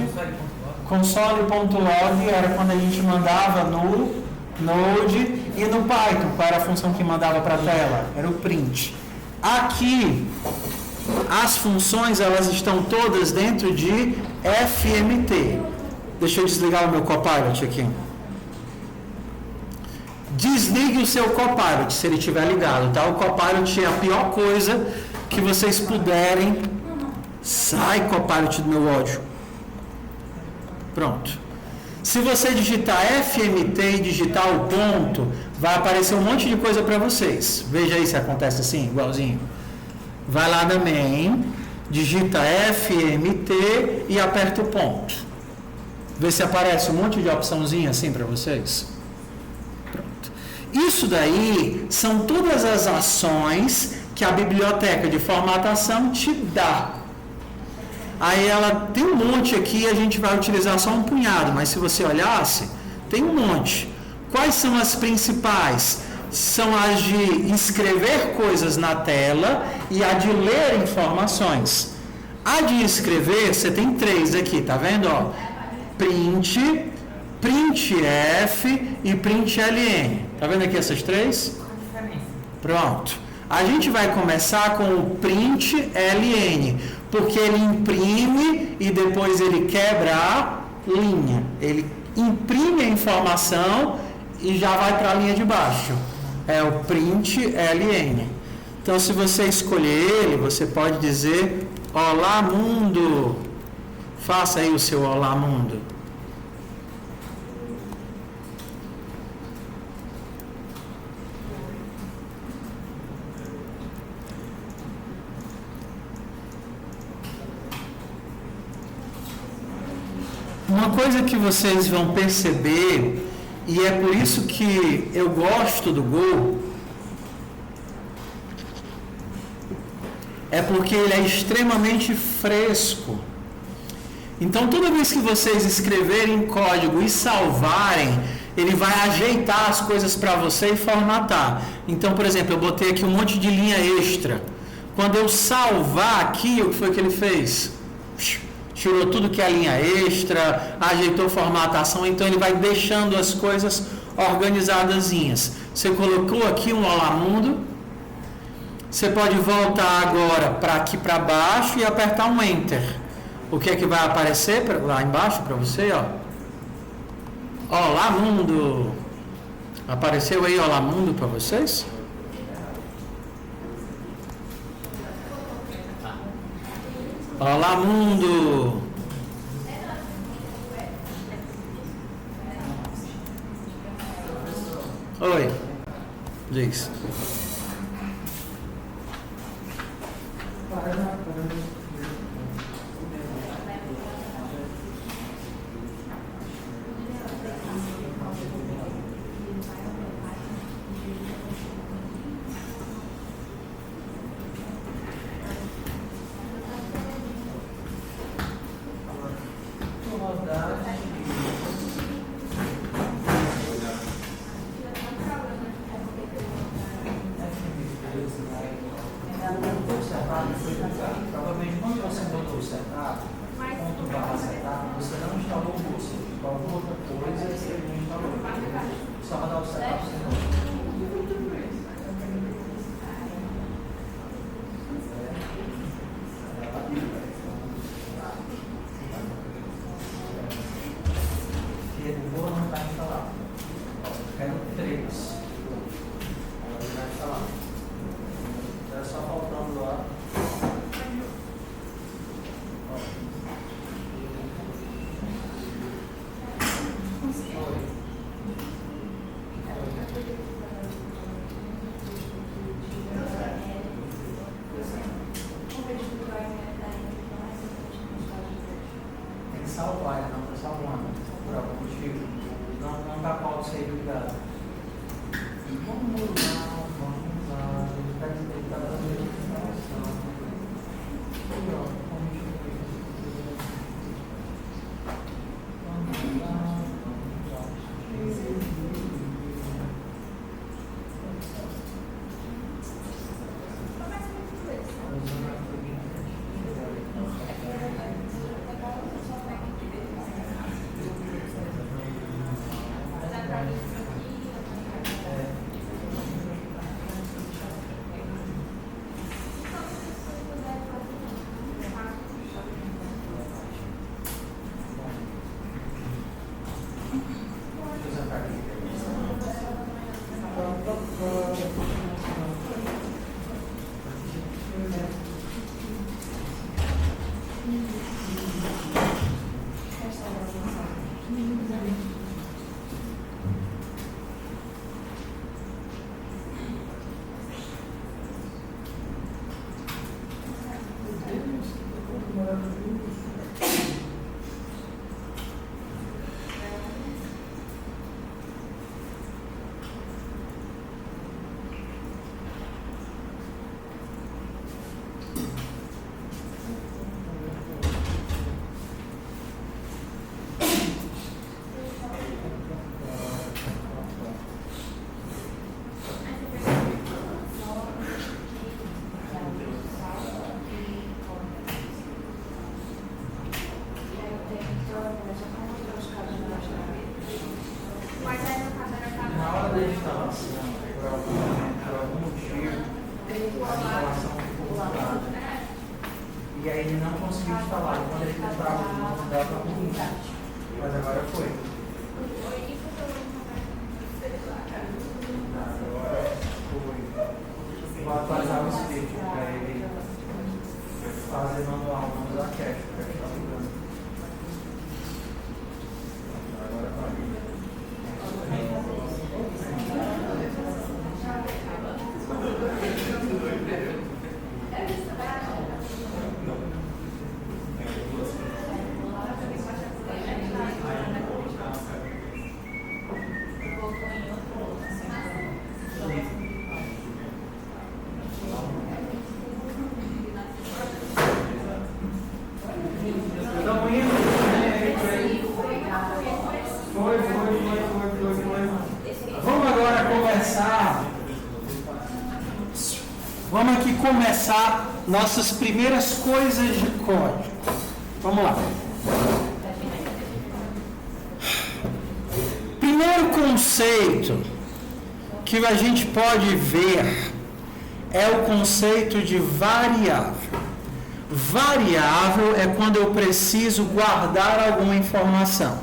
Console.log era quando a gente mandava no Node, e no Python, qual era a função que mandava para a tela? Era o print. Aqui, as funções elas estão todas dentro de FMT. Deixa eu desligar o meu Copilot aqui. Desligue o seu Copilot, se ele estiver ligado, tá? O Copilot é a pior coisa que vocês puderem. Sai, Copilot do meu ódio. Pronto. Se você digitar FMT e digitar o ponto, vai aparecer um monte de coisa para vocês. Veja aí se acontece assim, igualzinho. Vai lá na main, digita FMT e aperta o ponto. Vê se aparece um monte de opçãozinha assim para vocês. Pronto. Isso daí são todas as ações que a biblioteca de formatação te dá. Aí ela tem um monte aqui, a gente vai utilizar só um punhado, mas se você olhasse, tem um monte. Quais são as principais? São as de escrever coisas na tela e a de ler informações. A de escrever, você tem 3 aqui, tá vendo? Ó, print, printf e println. Tá vendo aqui essas 3? Pronto. A gente vai começar com o println, porque ele imprime e depois ele quebra a linha. Ele imprime a informação e já vai para a linha de baixo. É o println. Então, se você escolher ele, você pode dizer: Olá, mundo. Faça aí o seu Olá, mundo. Uma coisa que vocês vão perceber, e é por isso que eu gosto do Go, é porque ele é extremamente fresco. Então, toda vez que vocês escreverem código e salvarem, ele vai ajeitar as coisas para você e formatar. Então, por exemplo, eu botei aqui um monte de linha extra. Quando eu salvar aqui, o que foi que ele fez? Tirou tudo que é linha extra, ajeitou formatação, então ele vai deixando as coisas organizadazinhas. Você colocou aqui um Olá Mundo, você pode voltar agora para aqui para baixo e apertar um Enter. O que é que vai aparecer lá embaixo para você? Ó? Olá Mundo. Apareceu aí Olá Mundo para vocês? Olá, mundo! Oi, diz. Provavelmente quando você botou o setup, ponto barra setup, você não instalou o curso. Alguma outra coisa você não instalou. Só rodar o setup de novo. O Go não está instalado. Quero 3. Agora vai instalar. É só faltando lá. Tem que salvar, não está salvando. Por algum motivo. Não está pode ser ligado. Vamos lá. Ele está dando informação. Mas aí no caso era cada Na hora da instalação, por algum motivo, a instalação ficou bugada. E aí ele não conseguiu instalar. E quando ele comprava de novo, dava ruim. Mas agora foi. Agora foi. Vou atualizar o script para ele fazer manual, não usar cache, porque está bugando. Agora vai. Vamos aqui começar nossas primeiras coisas de código. Vamos lá. Primeiro conceito que a gente pode ver é o conceito de variável. Variável é quando eu preciso guardar alguma informação.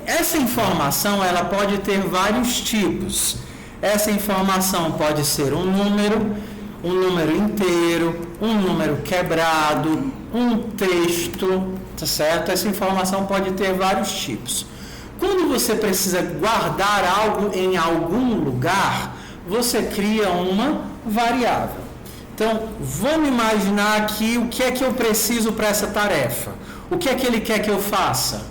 Essa informação ela pode ter vários tipos. Essa informação pode ser um número inteiro, um número quebrado, um texto, tá certo? Essa informação pode ter vários tipos. Quando você precisa guardar algo em algum lugar, você cria uma variável. Então, vamos imaginar aqui o que é que eu preciso para essa tarefa. O que é que ele quer que eu faça?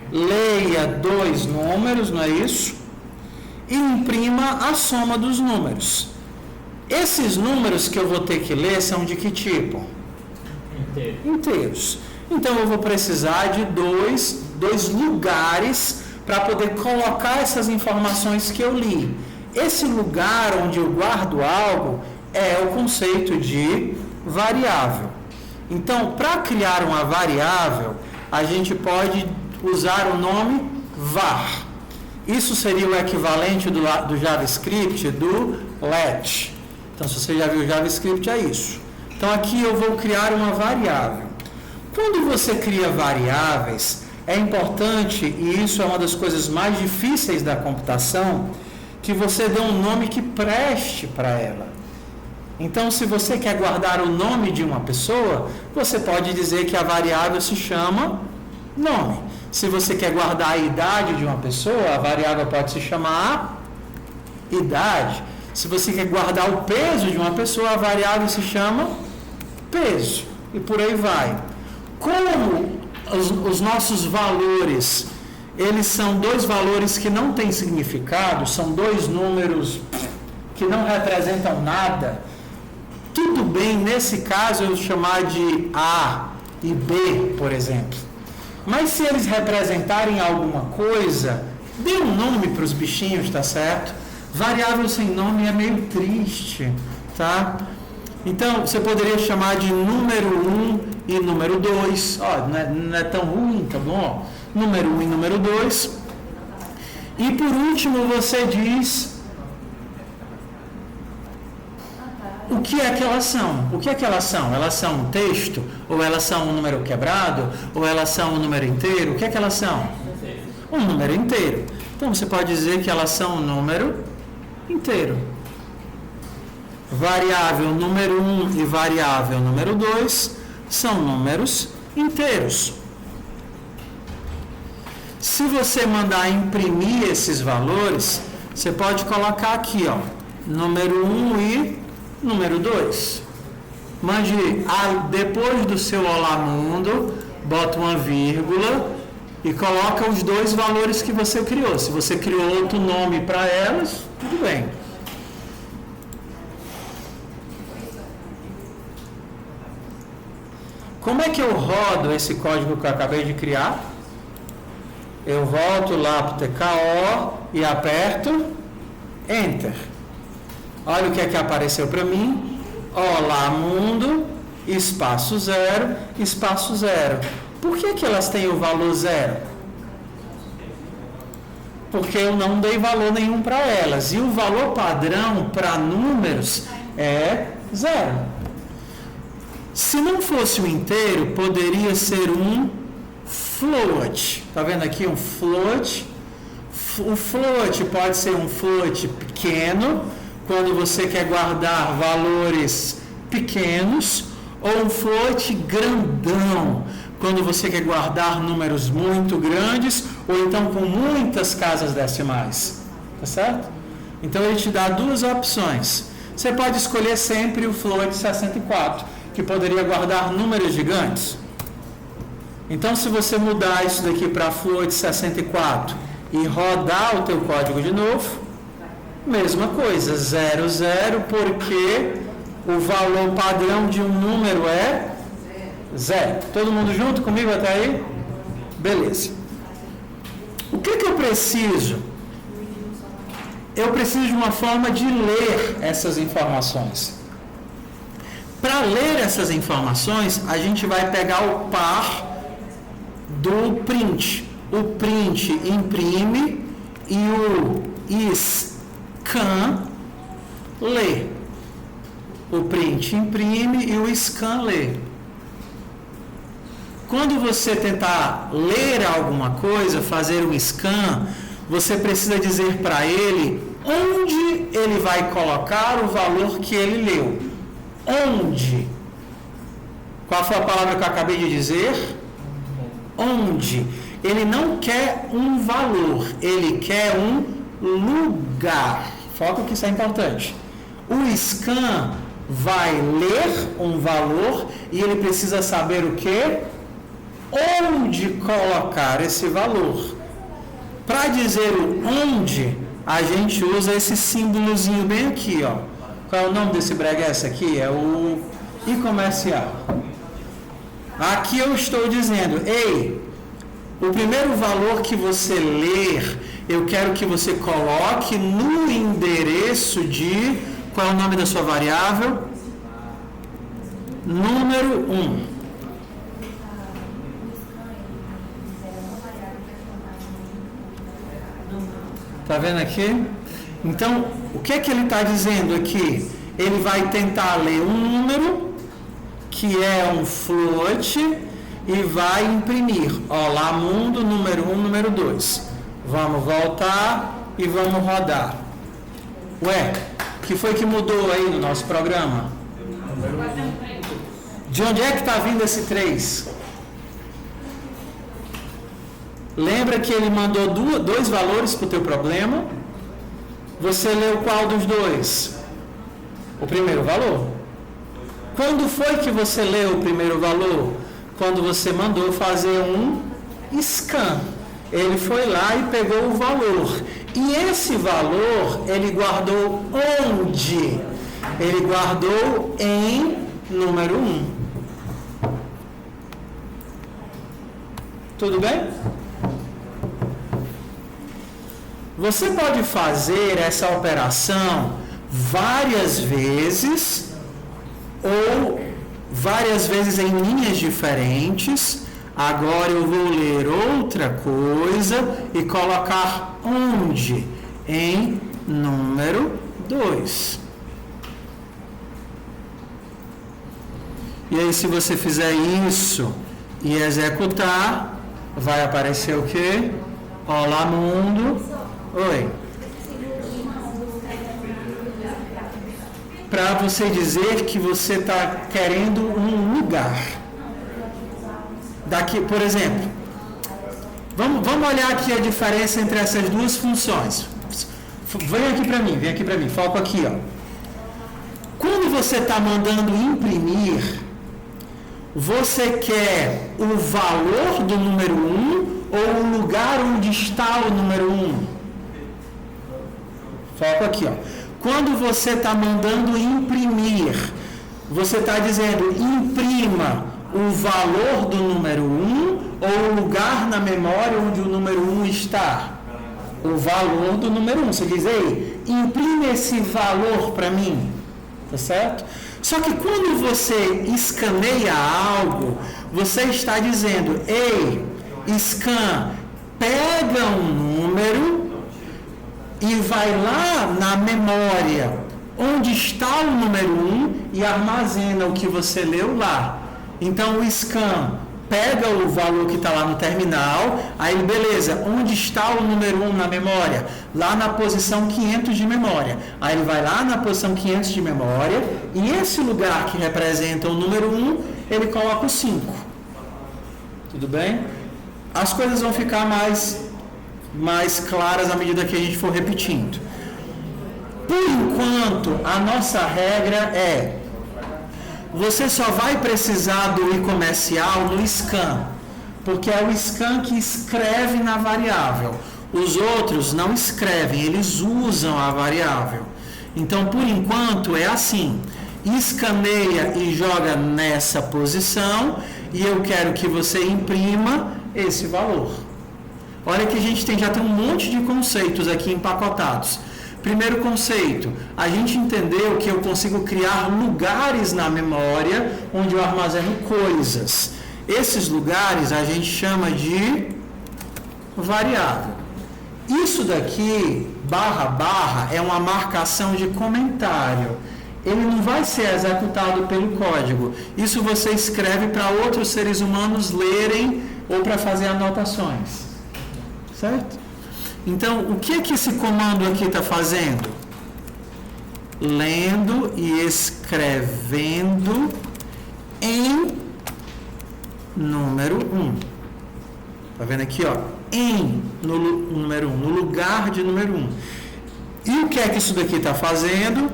Leia 2 números, não é isso? E imprima a soma dos números. Esses números que eu vou ter que ler são de que tipo? Inteiros. Então eu vou precisar de dois lugares para poder colocar essas informações que eu li. Esse lugar onde eu guardo algo é o conceito de variável. Então, para criar uma variável, a gente pode usar o nome var. Isso seria o equivalente do JavaScript, do let. Então, se você já viu o JavaScript, é isso. Então, aqui eu vou criar uma variável. Quando você cria variáveis, é importante, e isso é uma das coisas mais difíceis da computação, que você dê um nome que preste para ela. Então, se você quer guardar o nome de uma pessoa, você pode dizer que a variável se chama nome. Se você quer guardar a idade de uma pessoa, a variável pode se chamar idade. Se você quer guardar o peso de uma pessoa, a variável se chama peso. E por aí vai. Como os nossos valores, eles são 2 valores que não têm significado, são 2 números que não representam nada, tudo bem, nesse caso, eu chamar de A e B, por exemplo. Mas se eles representarem alguma coisa, dê um nome para os bichinhos, tá certo? Variável sem nome é meio triste, tá? Então, você poderia chamar de número 1 e número 2. Ó, não é tão ruim, tá bom? Número 1 e número 2. E por último, você diz o que é que elas são. O que é que elas são? Elas são um texto? Ou elas são um número quebrado? Ou elas são um número inteiro? O que é que elas são? Um número inteiro. Então, você pode dizer que elas são um número inteiro. Variável número 1 e variável número 2 são números inteiros. Se você mandar imprimir esses valores, você pode colocar aqui, ó, número 1 e número 2. Mande depois do seu Olá Mundo, bota uma vírgula e coloca os dois valores que você criou. Se você criou outro nome para elas, tudo bem. Como é que eu rodo esse código que eu acabei de criar? Eu volto lá para o TKO e aperto Enter. Olha o que é que apareceu para mim. Olá Mundo, espaço 0, espaço 0. Por que elas têm o valor 0? Porque eu não dei valor nenhum para elas. E o valor padrão para números é 0. Se não fosse um inteiro, poderia ser um float. Está vendo aqui um float? O float pode ser um float pequeno, quando você quer guardar valores pequenos, ou um float grandão, quando você quer guardar números muito grandes, ou então com muitas casas decimais. Tá certo? Então ele te dá duas opções. Você pode escolher sempre o float 64, que poderia guardar números gigantes. Então, se você mudar isso daqui para float 64 e rodar o teu código de novo, mesma coisa, 0, 0, porque o valor padrão de um número é 0. Todo mundo junto comigo até aí? Beleza. O que eu preciso? Eu preciso de uma forma de ler essas informações. Para ler essas informações, a gente vai pegar o par do print. O print imprime e o scan lê. O print imprime e o scan lê. Quando você tentar ler alguma coisa, fazer um scan, você precisa dizer para ele onde ele vai colocar o valor que ele leu. Onde? Qual foi a palavra que eu acabei de dizer? Onde? Ele não quer um valor, ele quer um lugar. Foca que isso é importante. O scan vai ler um valor e ele precisa saber o quê? Onde colocar esse valor. Para dizer o onde, a gente usa esse símbolozinho bem aqui, ó. Qual é o nome desse breguesse aqui? É o I comercial. Aqui eu estou dizendo, ei, o primeiro valor que você ler, eu quero que você coloque no endereço de, qual é o nome da sua variável? Número 1. Tá vendo aqui? Então, o que é que ele está dizendo aqui? Ele vai tentar ler um número, que é um float, e vai imprimir. Olá Mundo, número 1, número 2. Vamos voltar e vamos rodar. Ué, o que foi que mudou aí no nosso programa? De onde é que está vindo esse 3? Lembra que ele mandou dois valores para o teu problema? Você leu qual dos dois? O primeiro valor. Quando foi que você leu o primeiro valor? Quando você mandou fazer um scan. Ele foi lá e pegou o valor. E esse valor, ele guardou onde? Ele guardou em número 1. Tudo bem? Você pode fazer essa operação várias vezes ou várias vezes em linhas diferentes. Agora eu vou ler outra coisa e colocar onde? Em número 2. E aí, se você fizer isso e executar, vai aparecer o quê? Olá Mundo. Oi. para você dizer que você está querendo um lugar. Daqui, por exemplo, vamos olhar aqui a diferença entre essas duas funções. Vem aqui para mim, foco aqui, ó. Quando você está mandando imprimir, você quer o valor do número 1 ou o lugar onde está o número 1? Foco aqui, ó. Quando você está mandando imprimir, você está dizendo imprima o valor do número 1 ou o lugar na memória onde o número 1 está? O valor do número 1. Você diz, ei, imprime esse valor para mim. Tá certo? Só que quando você escaneia algo, você está dizendo, ei, scan, pega um número e vai lá na memória onde está o número 1 e armazena o que você leu lá. Então o scan pega o valor que está lá no terminal, aí beleza, onde está o número 1 na memória? Lá na posição 500 de memória. Aí ele vai lá na posição 500 de memória e esse lugar que representa o número 1, ele coloca o 5. Tudo bem? As coisas vão ficar mais claras à medida que a gente for repetindo. Por enquanto, a nossa regra é: você só vai precisar do i comercial no scan, porque é o scan que escreve na variável. Os outros não escrevem, eles usam a variável. Então, por enquanto, é assim: escaneia e joga nessa posição, e eu quero que você imprima esse valor. Olha que a gente já tem um monte de conceitos aqui empacotados. Primeiro conceito, a gente entendeu que eu consigo criar lugares na memória onde eu armazeno coisas. Esses lugares a gente chama de variável. Isso daqui, / é uma marcação de comentário. Ele não vai ser executado pelo código. Isso você escreve para outros seres humanos lerem ou para fazer anotações. Certo? Então, o que esse comando aqui está fazendo? Lendo e escrevendo em número 1. Está vendo aqui, ó? Em no número 1, no lugar de número 1. E o que isso daqui está fazendo?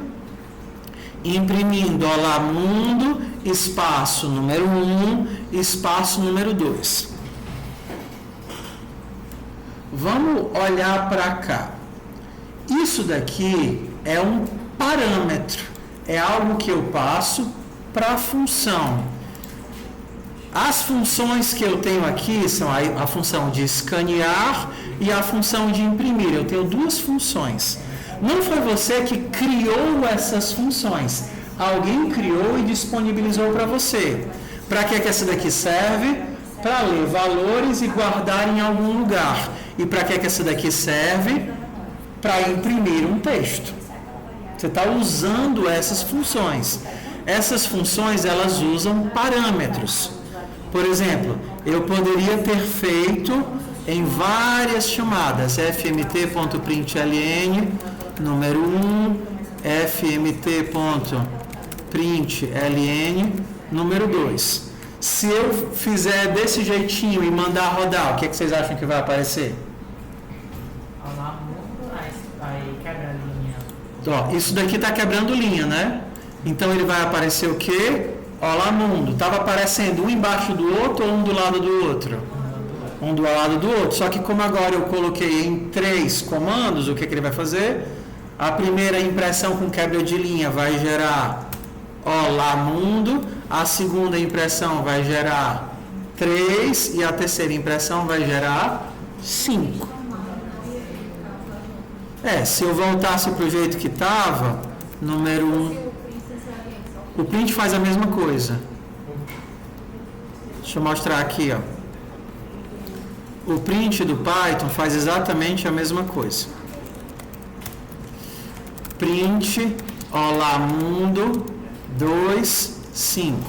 Imprimindo olá mundo, espaço número 1, espaço número 2. Vamos olhar para cá. Isso daqui é um parâmetro, é algo que eu passo para a função. As funções que eu tenho aqui são a função de escanear e a função de imprimir. Eu tenho duas funções. Não foi você que criou essas funções. Alguém criou e disponibilizou para você. Para que essa daqui serve? Para ler valores e guardar em algum lugar. E para que essa daqui serve? Para imprimir um texto. Você está usando essas funções. Essas funções, elas usam parâmetros. Por exemplo, eu poderia ter feito em várias chamadas, fmt.println, número 1, fmt.println, número 2. Se eu fizer desse jeitinho e mandar rodar, o que vocês acham que vai aparecer? Olá, mundo, aí quebra a linha. Ó, isso daqui está quebrando linha, né? Então ele vai aparecer o quê? Olá mundo. Estava aparecendo um embaixo do outro ou um do lado do outro? Um do lado do outro. Só que como agora eu coloquei em 3 comandos, o que ele vai fazer? A primeira impressão com quebra de linha vai gerar olá mundo. A segunda impressão vai gerar 3 e a terceira impressão vai gerar 5. Se eu voltasse para o jeito que estava, número 1, o print faz a mesma coisa. Deixa eu mostrar aqui, ó. O print do Python faz exatamente a mesma coisa. Print, olá mundo, 2, 5.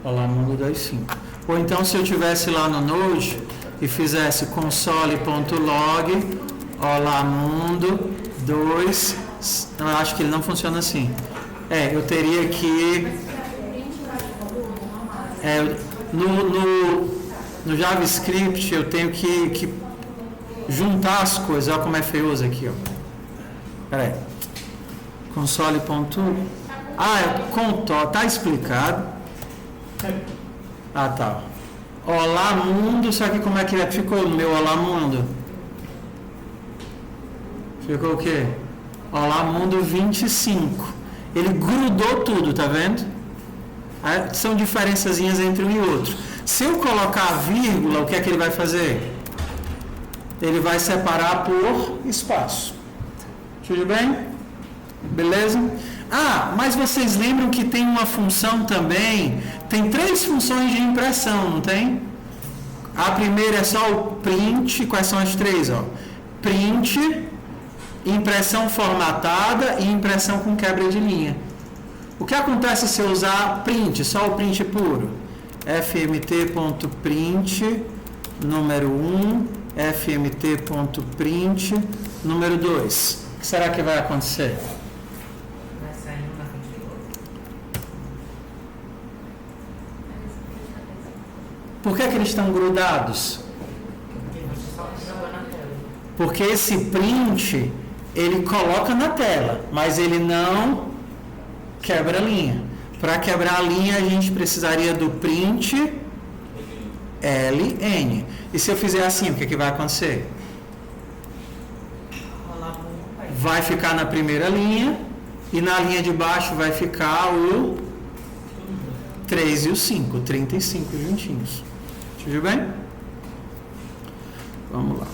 Olá mundo 2, 5. Ou então se eu tivesse lá no Node e fizesse console.log, olá mundo 2, Não, eu acho que ele não funciona assim. Eu teria que... no JavaScript eu tenho que juntar as coisas. Olha como é feioso aqui, ó. Peraí. Console. Tá explicado. Tá. Olá mundo, só que como é que ficou no meu Olá mundo? Ficou o quê? Olá mundo 25. Ele grudou tudo, tá vendo? São diferençazinhas entre um e outro. Se eu colocar a vírgula, o que é que ele vai fazer? Ele vai separar por espaço. Tudo bem? Beleza? Mas vocês lembram que tem uma função também? Tem 3 funções de impressão, não tem? A primeira é só o print. Quais são as 3? Print, impressão formatada e impressão com quebra de linha. O que acontece se eu usar print, só o print puro? fmt.print número 1, fmt.print número 2. O que será que vai acontecer? Vai sair um na frente do outro. Por que eles estão grudados? Porque você só jogou na tela. Porque esse print, ele coloca na tela, mas ele não quebra a linha. Para quebrar a linha, a gente precisaria do print ln. E se eu fizer assim, o que vai acontecer? Vai ficar na primeira linha e na linha de baixo vai ficar o 3 e o 5, 35 juntinhos. Tudo bem? Vamos lá.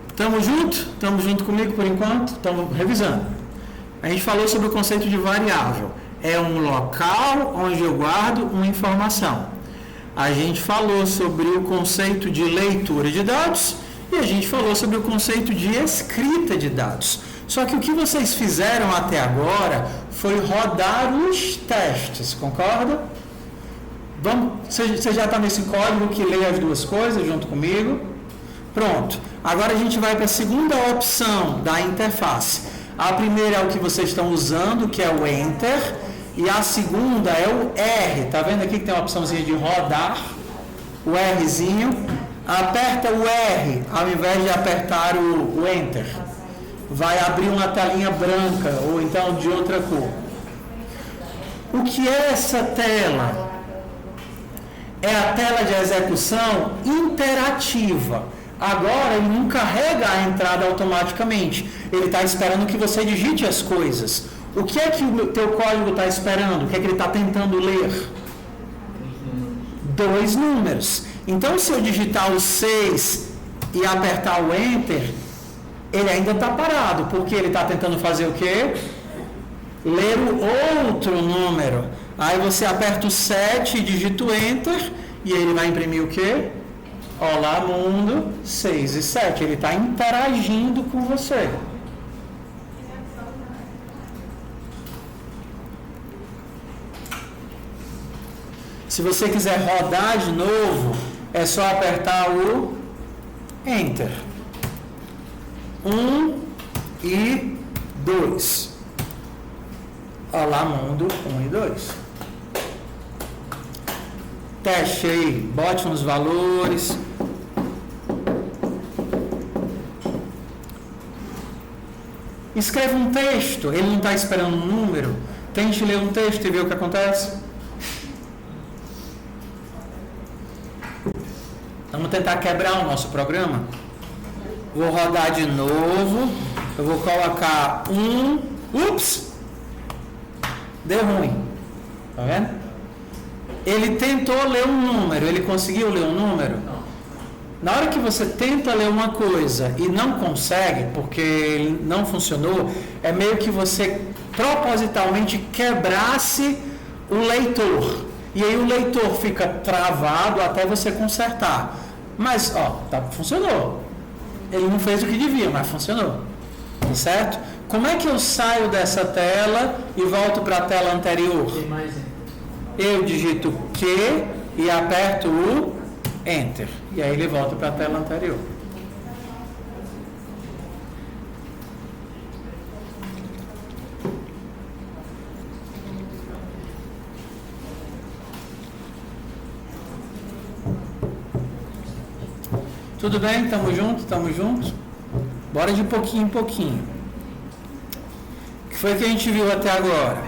Estamos juntos? Estamos junto comigo por enquanto? Estamos revisando. A gente falou sobre o conceito de variável. É um local onde eu guardo uma informação. A gente falou sobre o conceito de leitura de dados e a gente falou sobre o conceito de escrita de dados. Só que o que vocês fizeram até agora foi rodar os testes, concorda? Você já está nesse código que lê as duas coisas junto comigo? Pronto. Agora a gente vai para a segunda opção da interface. A primeira é o que vocês estão usando, que é o Enter. E a segunda é o R. Tá vendo aqui que tem uma opçãozinha de rodar? O Rzinho. Aperta o R ao invés de apertar o Enter. Vai abrir uma telinha branca ou então de outra cor. O que é essa tela? É a tela de execução interativa. Agora ele não carrega a entrada automaticamente. Ele está esperando que você digite as coisas. O que é que o teu código está esperando? O que é que ele está tentando ler? 2 números. Então, se eu digitar o 6 e apertar o Enter, ele ainda está parado, porque ele está tentando fazer o quê? Ler o outro número. Aí você aperta o 7 e digita o Enter, e ele vai imprimir o quê? Olá mundo, 6 e 7. Ele está interagindo com você. Se você quiser rodar de novo, é só apertar o Enter. 1 e 2. Olá mundo, 1 e 2. Teste aí, bote uns valores. Escreva um texto, ele não está esperando um número. Tente ler um texto e ver o que acontece. Vamos tentar quebrar o nosso programa. Vou rodar de novo. Eu vou colocar Ups! Deu ruim. Tá vendo? Ele tentou ler um número. Ele conseguiu ler um número? Na hora que você tenta ler uma coisa e não consegue, porque ele não funcionou, é meio que você propositalmente quebrasse o leitor. E aí o leitor fica travado até você consertar. Mas, funcionou. Ele não fez o que devia, mas funcionou. Certo? Como é que eu saio dessa tela e volto para a tela anterior? Eu digito Q e aperto o Enter. E aí ele volta para a tela anterior. Tudo bem? Tamo junto? Tamo junto? Bora de pouquinho em pouquinho. O que foi que a gente viu até agora?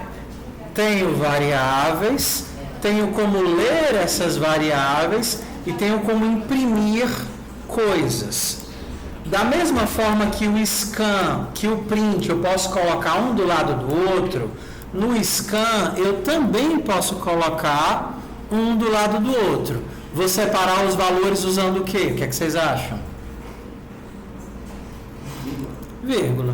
Tenho variáveis, tenho como ler essas variáveis e tenho como imprimir coisas. Da mesma forma que o scan, que o print, eu posso colocar um do lado do outro, no scan eu também posso colocar um do lado do outro. Vou separar os valores usando o quê? O que é que vocês acham? Vírgula.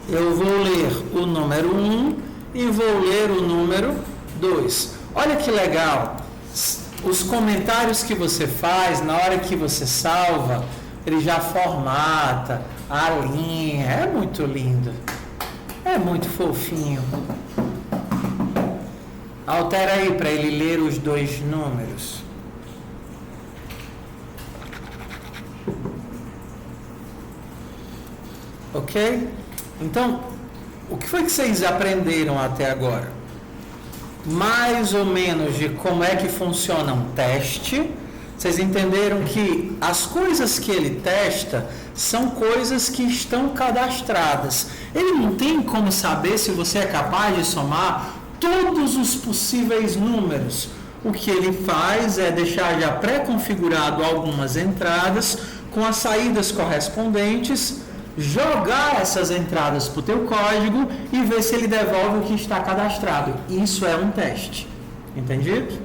Eu vou ler o número 1 e vou ler o número 2. Olha que legal. Os comentários que você faz na hora que você salva, ele já formata a linha. É muito lindo. É muito fofinho. Altera aí para ele ler os dois números. Ok? Então, o que foi que vocês aprenderam até agora? Mais ou menos de como é que funciona um teste. Vocês entenderam que as coisas que ele testa são coisas que estão cadastradas. Ele não tem como saber se você é capaz de somar todos os possíveis números. O que ele faz é deixar já pré-configurado algumas entradas com as saídas correspondentes, jogar essas entradas para o teu código e ver se ele devolve o que está cadastrado. Isso é um teste. Entendido?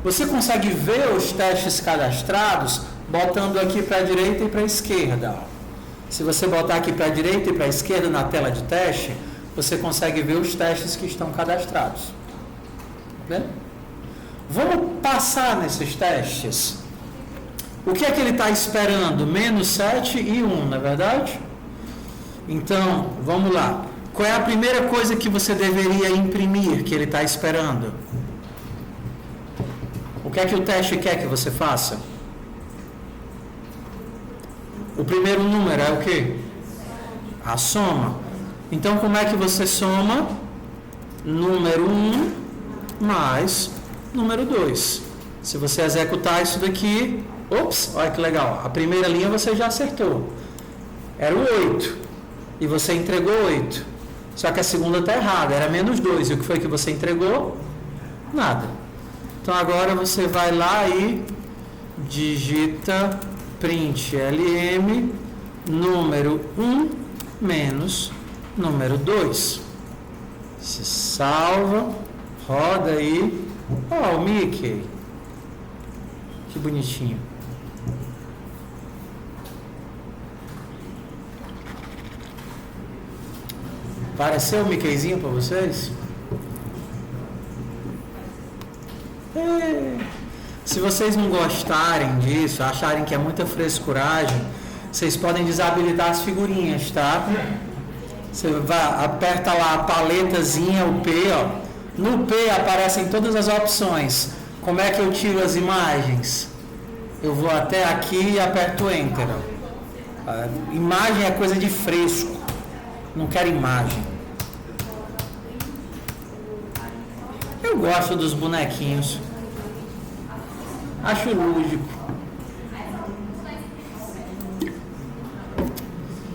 Você consegue ver os testes cadastrados botando aqui para a direita e para a esquerda. Se você botar aqui para a direita e para a esquerda na tela de teste, você consegue ver os testes que estão cadastrados. Tá vendo? Vamos passar nesses testes. O que é que ele está esperando? -7 e 1, não é verdade? Então, vamos lá. Qual é a primeira coisa que você deveria imprimir que ele está esperando? O que é que o teste quer que você faça? O primeiro número é o quê? A soma. Então, como é que você soma? Número 1 mais número 2. Se você executar isso daqui, ops, olha que legal. A primeira linha você já acertou. Era o 8. E você entregou 8. Só que a segunda está errada, era -2. E o que foi que você entregou? Nada. Então agora você vai lá e digita print lm número 1 menos número 2. Se salva, roda aí. Ó, o Mickey. Que bonitinho. Pareceu o Mickeyzinho para vocês? Se vocês não gostarem disso, acharem que é muita frescuragem, vocês podem desabilitar as figurinhas, tá? Você vai, aperta lá a paletazinha, o P, ó. No P aparecem todas as opções. Como é que eu tiro as imagens? Eu vou até aqui e aperto Enter. A imagem é coisa de fresco. Não quero imagem. Eu gosto dos bonequinhos. Acho lúdico.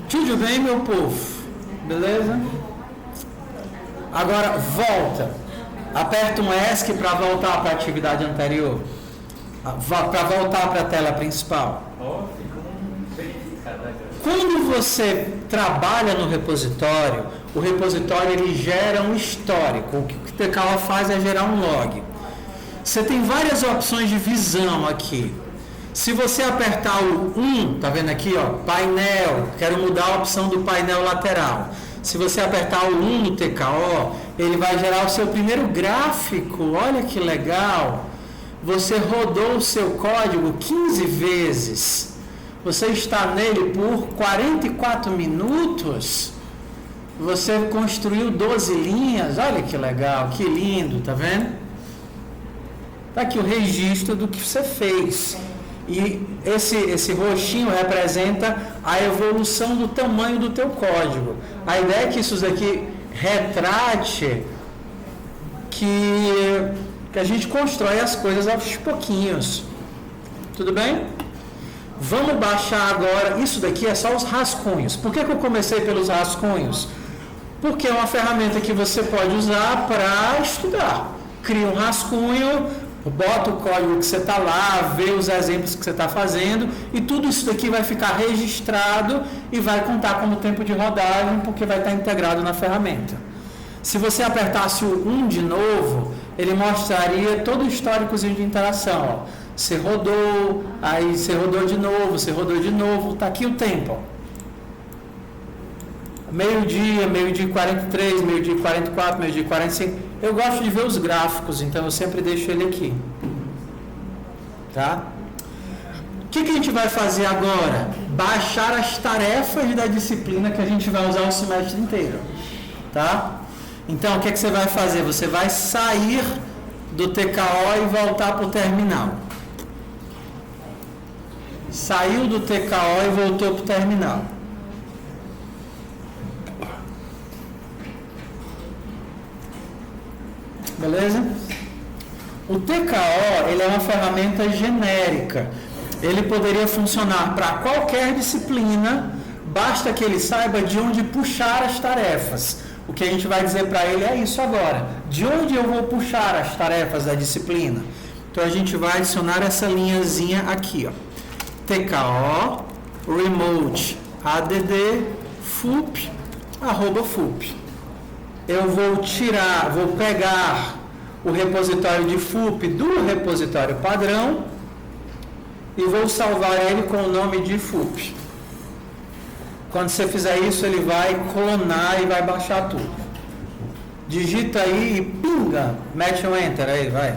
Tudo bem, meu povo? Beleza? Agora volta. Aperta um ESC para voltar para a atividade anterior. Para voltar para a tela principal. Quando você trabalha no repositório, o repositório ele gera um histórico. O que o TKO faz é gerar um log. Você tem várias opções de visão aqui. Se você apertar o 1, tá vendo aqui, ó, painel, quero mudar a opção do painel lateral. Se você apertar o 1 no TKO, ele vai gerar o seu primeiro gráfico. Olha que legal. Você rodou o seu código 15 vezes. Você está nele por 44 minutos. Você construiu 12 linhas. Olha que legal, que lindo, tá vendo? Está aqui o registro do que você fez. E esse roxinho representa a evolução do tamanho do teu código. A ideia é que isso daqui retrate que a gente constrói as coisas aos pouquinhos. Tudo bem? Vamos baixar agora, isso daqui é só os rascunhos. Por que eu comecei pelos rascunhos? Porque é uma ferramenta que você pode usar para estudar. Cria um rascunho, bota o código que você está lá, vê os exemplos que você está fazendo, e tudo isso daqui vai ficar registrado e vai contar como tempo de rodagem, porque vai estar integrado na ferramenta. Se você apertasse o 1 de novo, ele mostraria todo o históricozinho de interação. Ó. Você rodou, aí você rodou de novo, está aqui o tempo. Ó. Meio-dia, meio-dia e 43, meio-dia e 44, meio-dia e 45. Eu gosto de ver os gráficos, então eu sempre deixo ele aqui. Tá? O que a gente vai fazer agora? Baixar as tarefas da disciplina que a gente vai usar o semestre inteiro. Tá? Então, o que você vai fazer? Você vai sair do TKO e voltar para o terminal. Saiu do TKO e voltou para o terminal. Beleza? O TKO, ele é uma ferramenta genérica. Ele poderia funcionar para qualquer disciplina, basta que ele saiba de onde puxar as tarefas. O que a gente vai dizer para ele é isso agora. De onde eu vou puxar as tarefas da disciplina? Então a gente vai adicionar essa linhazinha aqui, ó. TKO, remote, add, fup, @fup. Eu vou pegar o repositório de FUP do repositório padrão e vou salvar ele com o nome de FUP. Quando você fizer isso, ele vai clonar e vai baixar tudo. Digita aí e pinga, mete um enter aí, vai.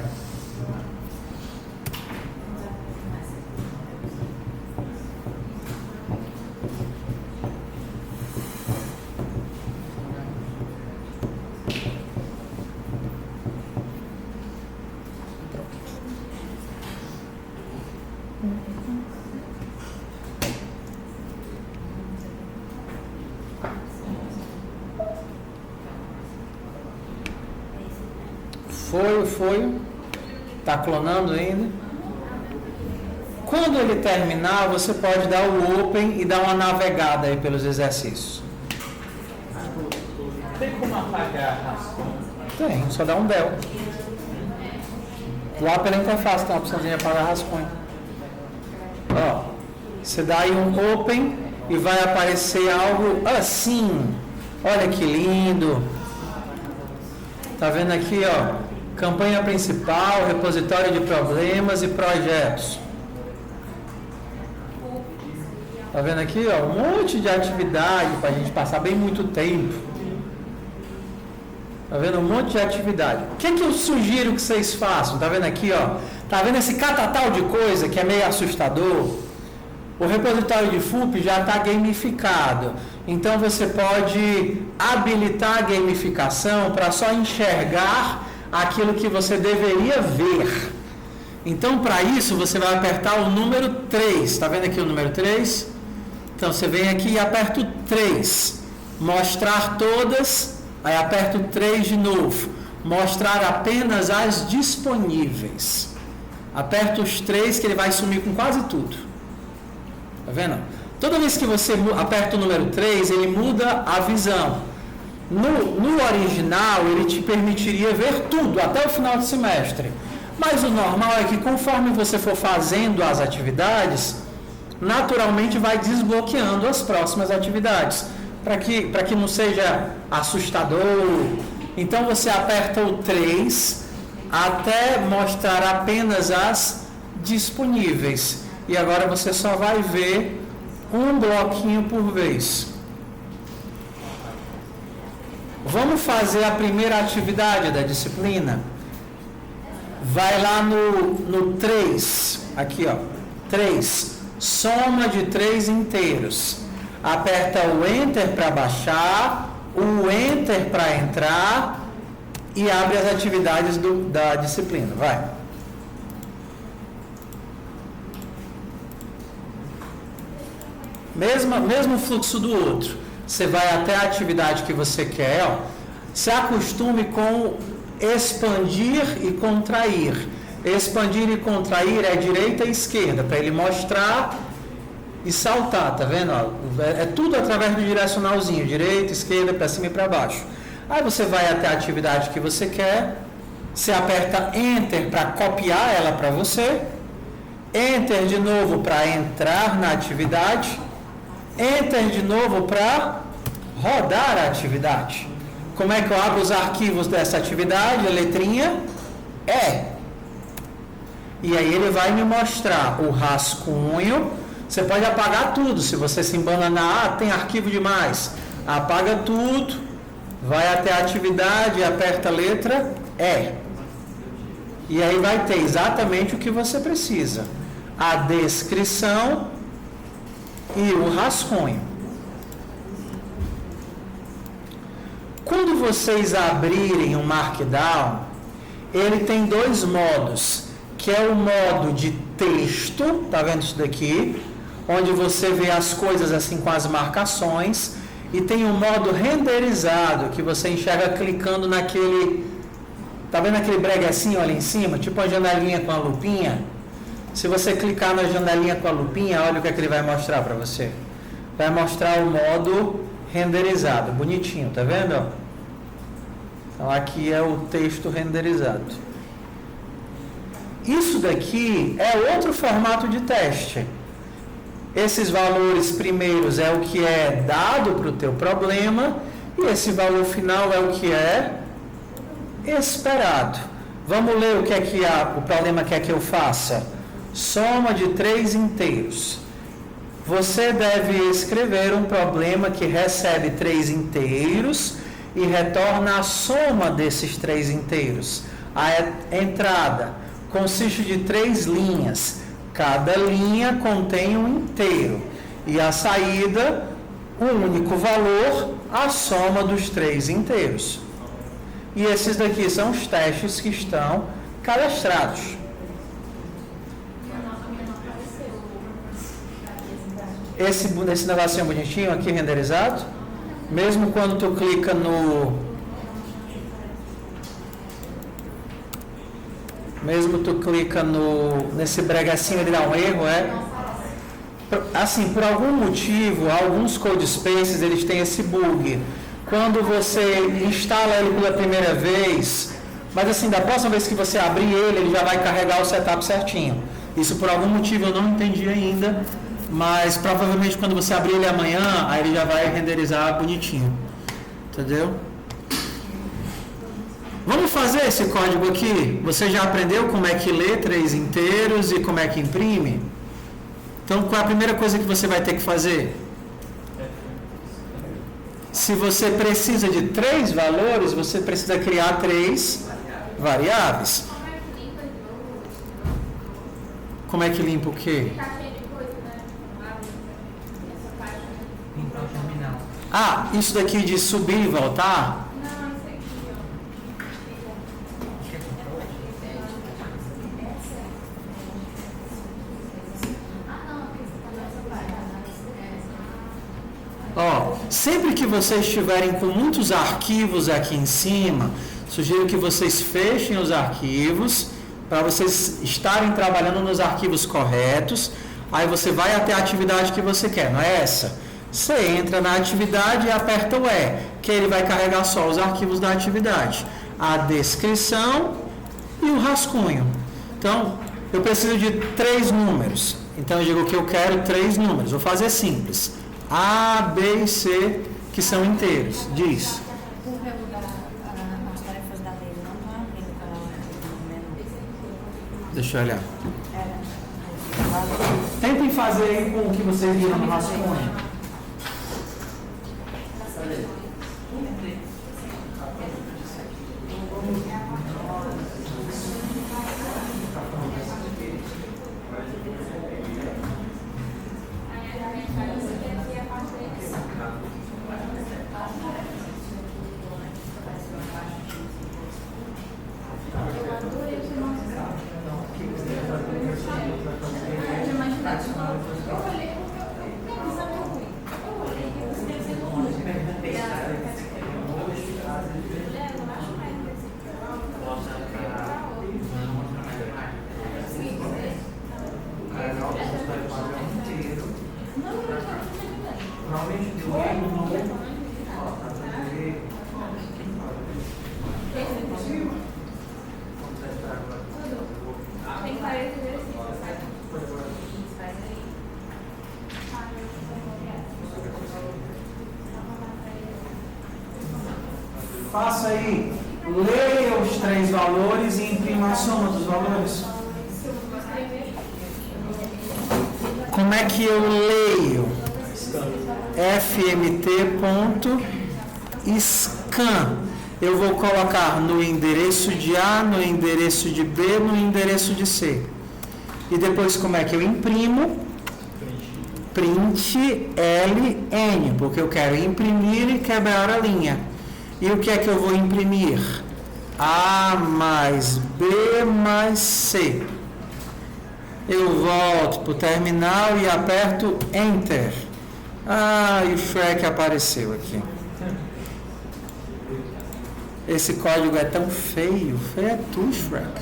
Foi. Está clonando ainda. Quando ele terminar, você pode dar o open e dar uma navegada aí pelos exercícios. Tem como apagar rascunho? Tem, só dá um del. Lá pela interface tem uma opçãozinha para rascunho. Ó, você dá aí um open e vai aparecer algo assim. Olha que lindo. Tá vendo aqui, ó? Campanha principal, repositório de problemas e projetos. Tá vendo aqui, ó? Um monte de atividade para a gente passar bem muito tempo. Tá vendo? Um monte de atividade. O que eu sugiro que vocês façam? Tá vendo aqui, ó? Tá vendo esse catatal de coisa que é meio assustador? O repositório de FUP já está gamificado. Então você pode habilitar a gamificação para só enxergar aquilo que você deveria ver. Então, para isso, você vai apertar o número 3. Está vendo aqui o número 3? Então, você vem aqui e aperta o 3. Mostrar todas. Aí aperta o 3 de novo. Mostrar apenas as disponíveis. Aperta os 3 que ele vai sumir com quase tudo. Tá vendo? Toda vez que você aperta o número 3, ele muda a visão. No original, ele te permitiria ver tudo, até o final do semestre. Mas o normal é que conforme você for fazendo as atividades, naturalmente vai desbloqueando as próximas atividades. Para que não seja assustador. Então você aperta o 3 até mostrar apenas as disponíveis. E agora você só vai ver um bloquinho por vez. Vamos fazer a primeira atividade da disciplina? Vai lá no 3, aqui ó, 3, soma de 3 inteiros. Aperta o Enter para baixar, o Enter para entrar e abre as atividades da disciplina, vai. Mesmo fluxo do outro. Você vai até a atividade que você quer, ó. Se acostume com expandir e contrair. Expandir e contrair é direita e esquerda, para ele mostrar e saltar, tá vendo? Ó, é tudo através do direcionalzinho, direita, esquerda, para cima e para baixo. Aí você vai até a atividade que você quer, você aperta Enter para copiar ela para você, Enter de novo para entrar na atividade, Enter de novo para rodar a atividade. Como é que eu abro os arquivos dessa atividade? A letrinha E. E aí ele vai me mostrar o rascunho. Você pode apagar tudo. Se você se embananar, tem arquivo demais. Apaga tudo, vai até a atividade e aperta a letra E. E aí vai ter exatamente o que você precisa. A descrição e o rascunho. Quando vocês abrirem o Markdown, ele tem dois modos, que é o modo de texto, tá vendo isso daqui? Onde você vê as coisas assim com as marcações, e tem o modo renderizado, que você enxerga clicando naquele, tá vendo aquele breguecinho ali em cima, tipo uma janelinha com a lupinha? Se você clicar na janelinha com a lupinha, olha o que é que ele vai mostrar para você. Vai mostrar o modo renderizado, bonitinho, tá vendo? Então aqui é o texto renderizado. Isso daqui é outro formato de teste. Esses valores primeiros é o que é dado para o teu problema, e esse valor final é o que é esperado. Vamos ler o que é que o problema quer que eu faça. Soma de 3 inteiros. Você deve escrever um problema que recebe 3 inteiros e retorna a soma desses 3 inteiros. A entrada consiste de 3 linhas. Cada linha contém um inteiro. E a saída, um único valor, a soma dos 3 inteiros. E esses daqui são os testes que estão cadastrados. Esse negocinho bonitinho aqui renderizado, mesmo quando tu clica nesse bregacinho, ele dá um erro, assim, por algum motivo, alguns codespaces eles têm esse bug. Quando você instala ele pela primeira vez, mas assim, da próxima vez que você abrir ele já vai carregar o setup certinho. Isso por algum motivo eu não entendi ainda, mas provavelmente quando você abrir ele amanhã, aí ele já vai renderizar bonitinho. Entendeu? Vamos fazer esse código aqui? Você já aprendeu como é que lê 3 inteiros e como é que imprime? Então, qual é a primeira coisa que você vai ter que fazer? Se você precisa de 3 valores, você precisa criar 3 variáveis. Como é que limpa o quê? Ah, isso daqui de subir e voltar? Não, isso aqui, ó. Ó, sempre que vocês estiverem com muitos arquivos aqui em cima, sugiro que vocês fechem os arquivos para vocês estarem trabalhando nos arquivos corretos. Aí você vai até a atividade que você quer, não é essa? Você entra na atividade e aperta o E, que ele vai carregar só os arquivos da atividade, a descrição e o rascunho. Então, eu preciso de 3 números. Então, eu digo que eu quero 3 números. Vou fazer simples. A, B e C, que são inteiros. Diz. As tarefas da lei não estão abrindo para o menu. Deixa eu olhar. Tentem fazer aí com o que vocês viram no rascunho. Normalmente deu erro no. Ó, tá dando erro. Tem 40 exercícios. Faça aí, leia os 3 valores e imprima a soma dos valores. Como é que eu leio? fmt.scan. Eu vou colocar no endereço de A, no endereço de B, no endereço de C. E depois como é que eu imprimo? Print LN, porque eu quero imprimir e quebrar a linha. E o que é que eu vou imprimir? A mais B mais C. Eu volto para o terminal e aperto Enter. Ah, e o Shrek apareceu aqui. Esse código é tão feio. Feio é tu, Shrek.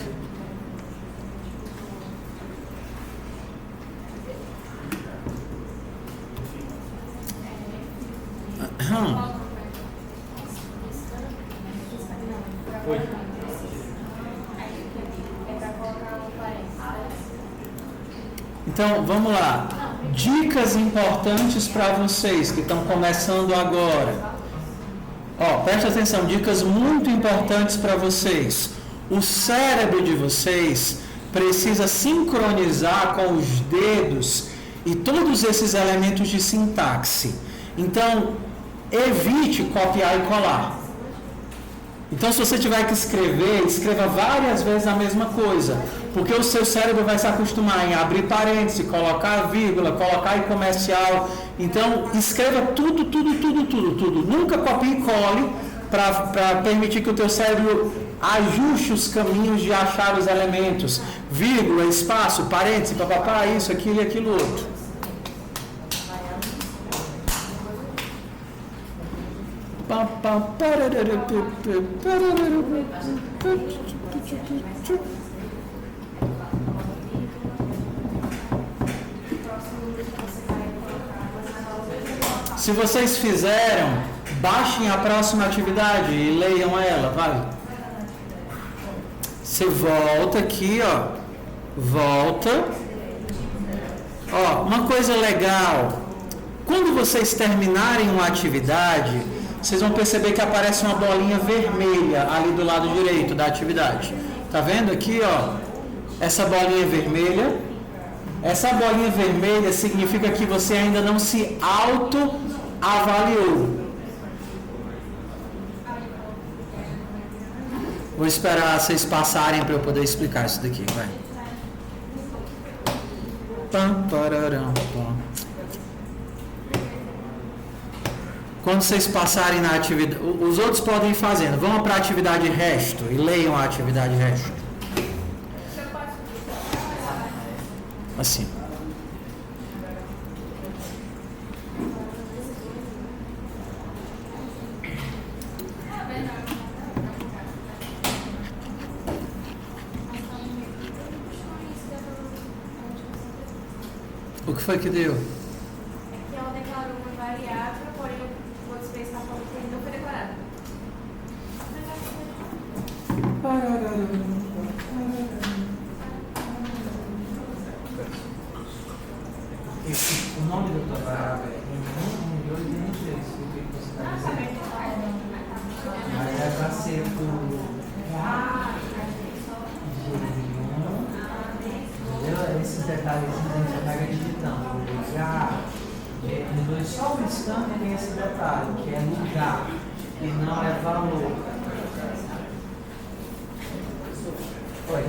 Oi. Então, vamos lá. Dicas importantes para vocês que estão começando agora. Ó, presta atenção, dicas muito importantes para vocês. O cérebro de vocês precisa sincronizar com os dedos e todos esses elementos de sintaxe. Então, evite copiar e colar. Então, se você tiver que escrever, escreva várias vezes a mesma coisa, porque o seu cérebro vai se acostumar em abrir parênteses, colocar vírgula, colocar em comercial. Então, escreva tudo. Nunca copie e cole para permitir que o teu cérebro ajuste os caminhos de achar os elementos. Vírgula, espaço, parênteses, papapá, isso, aquilo e aquilo outro. Se vocês fizeram, baixem a próxima atividade e leiam ela, vai. Você volta aqui, ó. Volta. Ó, uma coisa legal. Quando vocês terminarem uma atividade, vocês vão perceber que aparece uma bolinha vermelha ali do lado direito da atividade. Tá vendo aqui, ó? Essa bolinha vermelha. Essa bolinha vermelha significa que você ainda não se autoavaliou. Vou esperar vocês passarem para eu poder explicar isso daqui, vai. Pam, pararam, pam. Quando vocês passarem na atividade, os outros podem ir fazendo. Vão para a atividade resto e leiam a atividade resto. Assim. O que foi que deu? É que ela declarou uma variável, porém o outro space está falando que não foi declarado. O nome da tua variável é 1, 2 e 3. O que você está dizendo? Mas é para ser por esses detalhes a gente pega digitando. Lugar. Só um instante tem esse detalhe, que é lugar, e não é valor. Oi.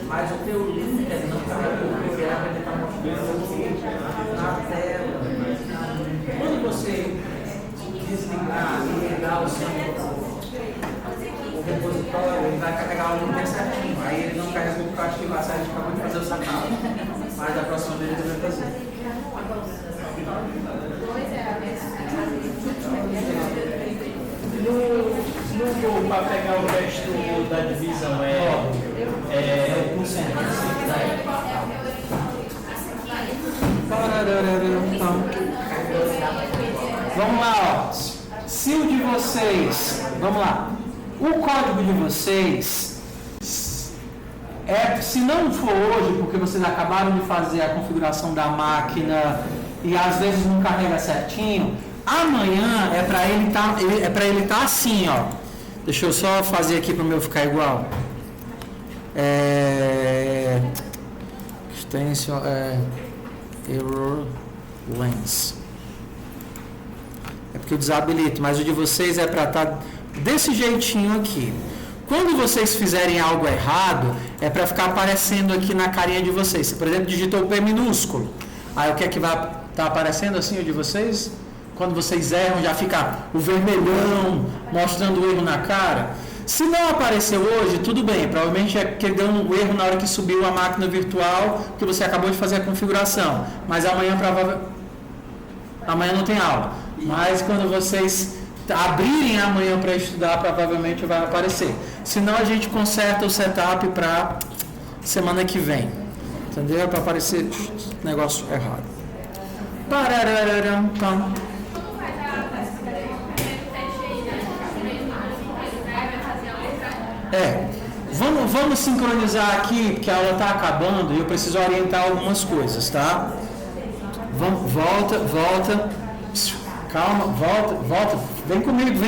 Mas o teu link não está no programa, ele está mostrando na tela. Quando você desligar e ligar o seu ele vai carregar o número certinho. Aí ele não carregou porque eu acho que vai sair de acabou de fazer o sacado. Mas da próxima vez ele vai fazer. No gol para pegar o resto da divisão Com centro. Vamos lá, ó. Se o de vocês, vamos lá. O código de vocês se não for hoje, porque vocês acabaram de fazer a configuração da máquina e às vezes não carrega certinho, amanhã é para ele estar assim, ó. Deixa eu só fazer aqui para o meu ficar igual. Extension error lens. É porque eu desabilito, mas o de vocês é para estar desse jeitinho aqui. Quando vocês fizerem algo errado, é para ficar aparecendo aqui na carinha de vocês. Você, por exemplo, digitou o P minúsculo. Aí o que é que vai estar aparecendo assim o de vocês? Quando vocês erram, já fica o vermelhão mostrando o erro na cara. Se não apareceu hoje, tudo bem. Provavelmente é que deu um erro na hora que subiu a máquina virtual, que você acabou de fazer a configuração. Mas amanhã não tem aula. Mas quando vocês abrirem amanhã para estudar, provavelmente vai aparecer. Senão a gente conserta o setup para semana que vem. Entendeu? Para aparecer negócio errado. Parararam, pam. Vamos sincronizar aqui, porque a aula está acabando e eu preciso orientar algumas coisas, tá? Volta. Calma, volta. Vem comigo.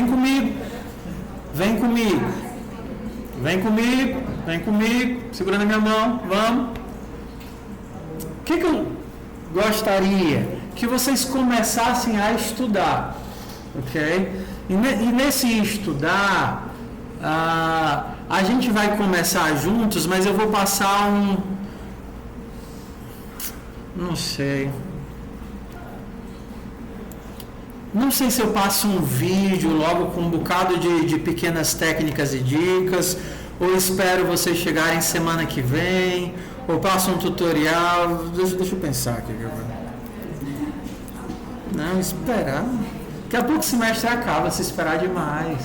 Segura na minha mão, vamos. O que eu gostaria? Que vocês começassem a estudar, ok? E nesse estudar, a gente vai começar juntos, mas eu vou passar não sei se eu passo um vídeo logo com um bocado de pequenas técnicas e dicas, ou espero vocês chegarem semana que vem, ou passo um tutorial. Deixa eu pensar aqui. Não, esperar. Daqui a pouco o semestre acaba, se esperar demais.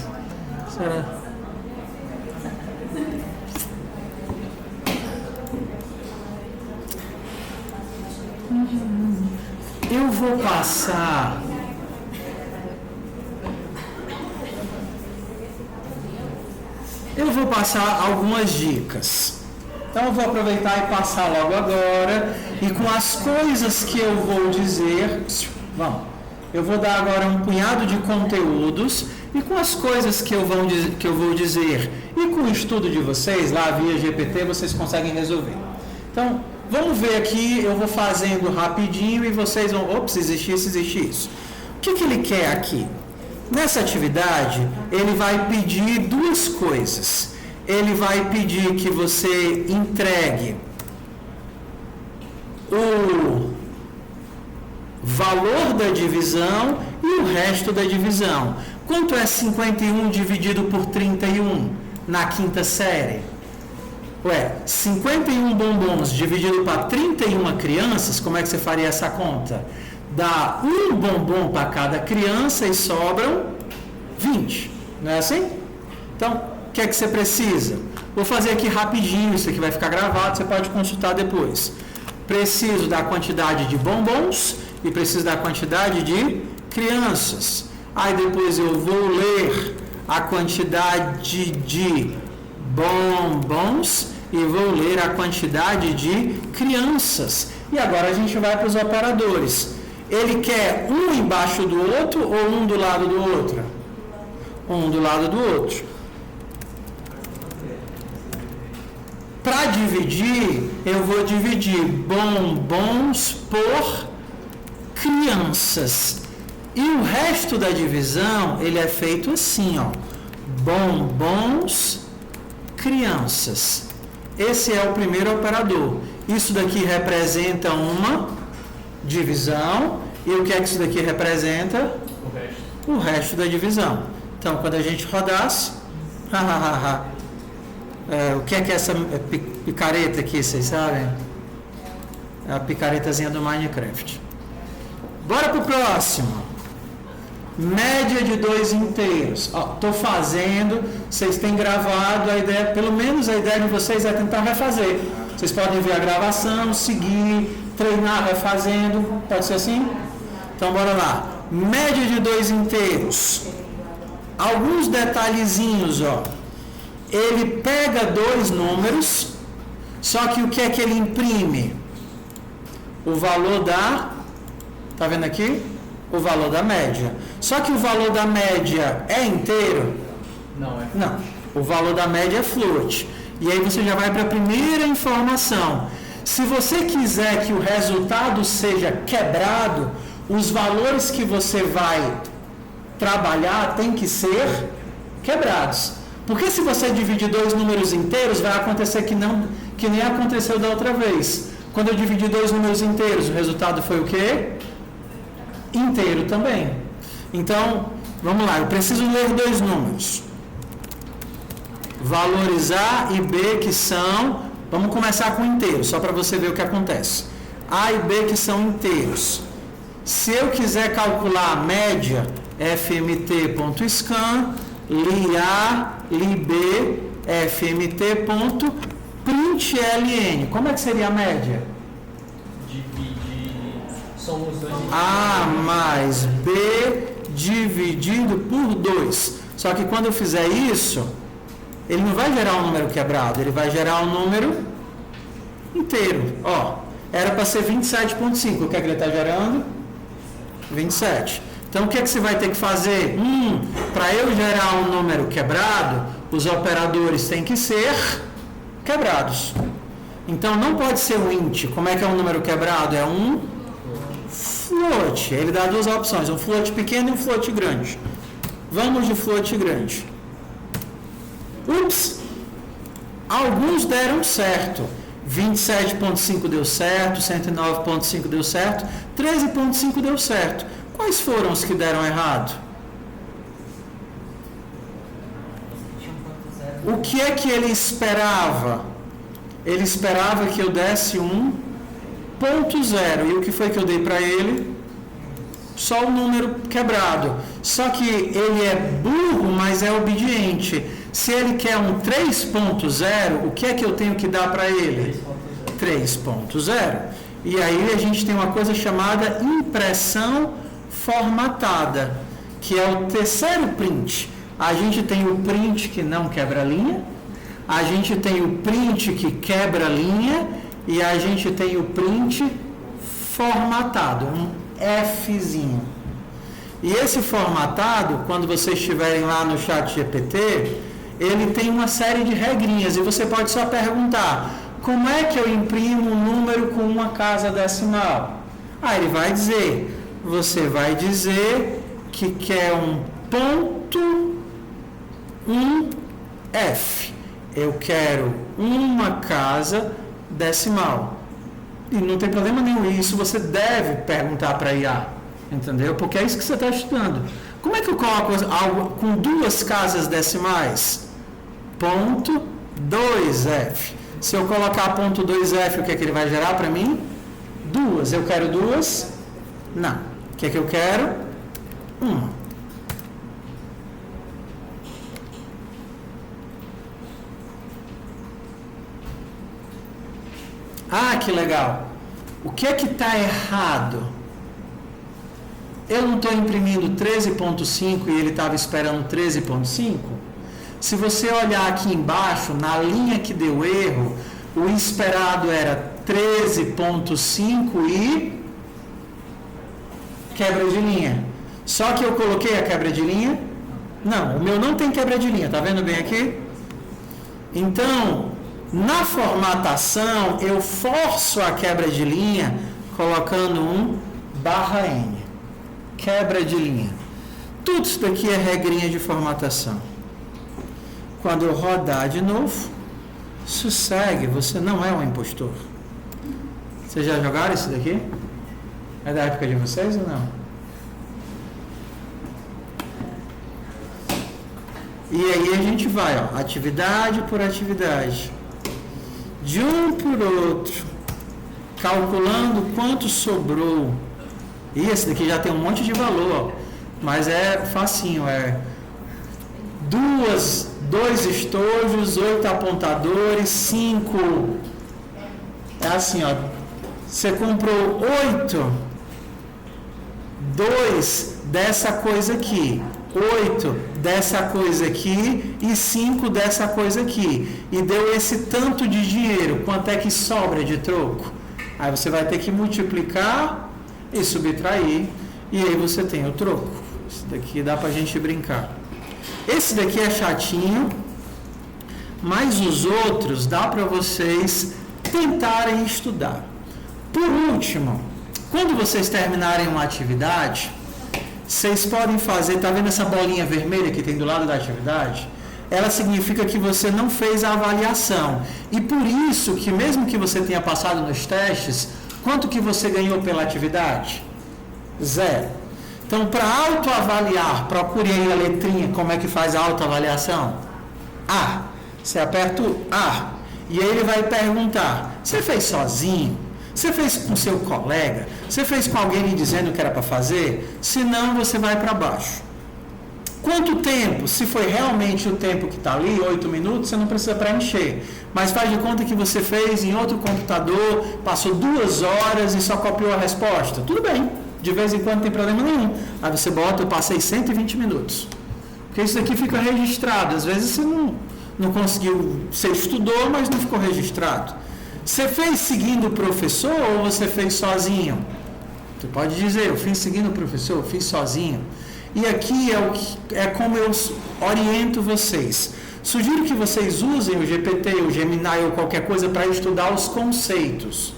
Será? Eu vou passar algumas dicas. Então eu vou aproveitar e passar logo agora, e com as coisas que eu vou dizer, eu vou dar agora um punhado de conteúdos, e com as coisas que eu vou dizer e com o estudo de vocês lá via GPT, vocês conseguem resolver. Então vamos ver aqui, eu vou fazendo rapidinho e vocês vão, existe isso. O que ele quer aqui? Nessa atividade, ele vai pedir duas coisas. Ele vai pedir que você entregue o valor da divisão e o resto da divisão. Quanto é 51 dividido por 31 na quinta série? 51 bombons dividido para 31 crianças, como é que você faria essa conta? Dá um bombom para cada criança e sobram 20, não é assim? Então, o que é que você precisa? Vou fazer aqui rapidinho, isso aqui vai ficar gravado, você pode consultar depois. Preciso da quantidade de bombons e preciso da quantidade de crianças. Aí depois eu vou ler a quantidade de bombons e vou ler a quantidade de crianças. E agora a gente vai para os operadores. Ele quer um embaixo do outro ou um do lado do outro? Um do lado do outro. Para dividir, eu vou dividir bombons por crianças. E o resto da divisão, ele é feito assim, bombons, crianças. Esse é o primeiro operador. Isso daqui representa uma divisão. E o que é que isso daqui representa? O resto da divisão. Então, quando a gente rodasse, O que é essa picareta aqui, vocês sabem? É a picaretazinha do Minecraft. Bora pro próximo. Média de 2 inteiros. Estou fazendo, vocês têm gravado, a ideia, pelo menos a ideia de vocês é tentar refazer. Vocês podem ver a gravação, seguir, treinar refazendo, pode ser assim? Então bora lá. Média de 2 inteiros. Alguns detalhezinhos, Ele pega 2 números, só que o que é que ele imprime? O valor da... Tá vendo aqui? O valor da média. Só que o valor da média é inteiro? Não. O valor da média é float. E aí você já vai para a primeira informação. Se você quiser que o resultado seja quebrado, os valores que você vai trabalhar têm que ser quebrados. Porque se você dividir 2 números inteiros, vai acontecer que nem aconteceu da outra vez. Quando eu dividi 2 números inteiros, o resultado foi o quê? Inteiro também. Então, vamos lá, eu preciso ler 2 números. Valores A e B que são... Vamos começar com inteiro, só para você ver o que acontece. A e B que são inteiros. Se eu quiser calcular a média, fmt.scan, li A, li B, fmt.println. Como é que seria a média? Somos 2 A mais B dividido por 2. Só que quando eu fizer isso, ele não vai gerar um número quebrado, ele vai gerar um número inteiro. Era para ser 27,5. O que é que ele está gerando? 27. Então o que é que você vai ter que fazer? Para eu gerar um número quebrado, os operadores têm que ser quebrados. Então não pode ser um int. Como é que é um número quebrado? É um float. Ele dá 2 opções, um float pequeno e um float grande. Vamos de float grande. Ups! Alguns deram certo. 27,5 deu certo, 109,5 deu certo, 13,5 deu certo. Quais foram os que deram errado? O que é que ele esperava? Ele esperava que eu desse 1,0. E o que foi que eu dei para ele? Só o número quebrado. Só que ele é burro, mas é obediente. Se ele quer um 3,0, o que é que eu tenho que dar para ele? 3,0. E aí a gente tem uma coisa chamada impressão formatada, que é o terceiro print. A gente tem o print que não quebra linha, a gente tem o print que quebra linha e a gente tem o print formatado, um Fzinho. E esse formatado, quando vocês estiverem lá no chat GPT, ele tem uma série de regrinhas e você pode só perguntar: como é que eu imprimo um número com uma casa decimal? Ele vai dizer, você vai dizer que quer um ponto, um F. Eu quero uma casa decimal. E não tem problema nenhum, isso você deve perguntar para a IA, entendeu? Porque é isso que você está estudando. Como é que eu coloco algo com 2 casas decimais? Ponto 2F. Se eu colocar ponto 2F, o que é que ele vai gerar para mim? 2. Eu quero 2? Não. O que é que eu quero? 1. Que legal. O que é que está errado? Eu não estou imprimindo 13,5 e ele estava esperando 13,5? Se você olhar aqui embaixo, na linha que deu erro, o esperado era 13,5 e quebra de linha. Só que eu coloquei a quebra de linha? Não, o meu não tem quebra de linha, tá vendo bem aqui? Então, na formatação, eu forço a quebra de linha colocando um /n. Quebra de linha. Tudo isso daqui é regrinha de formatação. Quando eu rodar de novo, sossegue, você não é um impostor. Vocês já jogaram isso daqui? É da época de vocês ou não? E aí a gente vai, ó, atividade por atividade, de um por outro, calculando quanto sobrou. E esse daqui já tem um monte de valor, ó, mas é facinho, é 2 estojos, 8 apontadores, 5. É assim, ó, você comprou 8, 2 dessa coisa aqui, 8 dessa coisa aqui e 5 dessa coisa aqui. E deu esse tanto de dinheiro. Quanto é que sobra de troco? Aí você vai ter que multiplicar e subtrair. E aí você tem o troco. Isso daqui dá pra gente brincar. Esse daqui é chatinho, mas os outros dá para vocês tentarem estudar. Por último, quando vocês terminarem uma atividade, vocês podem fazer, tá vendo essa bolinha vermelha que tem do lado da atividade? Ela significa que você não fez a avaliação. E por isso que mesmo que você tenha passado nos testes, quanto que você ganhou pela atividade? 0. Então, para autoavaliar, procure aí a letrinha, como é que faz a autoavaliação? A. Você aperta o A. E aí ele vai perguntar, você fez sozinho? Você fez com seu colega? Você fez com alguém lhe dizendo o que era para fazer? Se não, você vai para baixo. Quanto tempo? Se foi realmente o tempo que está ali, 8 minutos, você não precisa preencher. Mas faz de conta que você fez em outro computador, passou 2 horas e só copiou a resposta. Tudo bem, de vez em quando não tem problema nenhum. Aí você bota, eu passei 120 minutos. Porque isso aqui fica registrado. Às vezes você não conseguiu, você estudou, mas não ficou registrado. Você fez seguindo o professor ou você fez sozinho? Você pode dizer, eu fiz seguindo o professor, eu fiz sozinho. E aqui é como eu oriento vocês. Sugiro que vocês usem o GPT, o Gemini ou qualquer coisa para estudar os conceitos.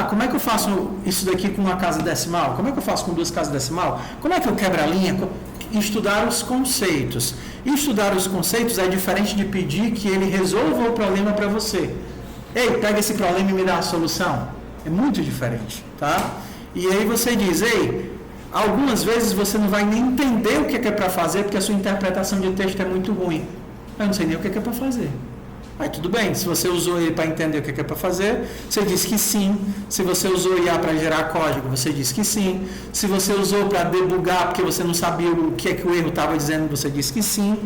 Como é que eu faço isso daqui com uma casa decimal? Como é que eu faço com 2 casas decimal? Como é que eu quebro a linha? Estudar os conceitos. E estudar os conceitos é diferente de pedir que ele resolva o problema para você. Ei, pega esse problema e me dá a solução. É muito diferente, tá? E aí você diz, algumas vezes você não vai nem entender o que é para fazer, porque a sua interpretação de texto é muito ruim. Eu não sei nem o que é para fazer. Aí tudo bem, se você usou ele para entender o que é para fazer, você diz que sim. Se você usou IA para gerar código, você diz que sim. Se você usou para debugar porque você não sabia o que é que o erro estava dizendo, você diz que sim.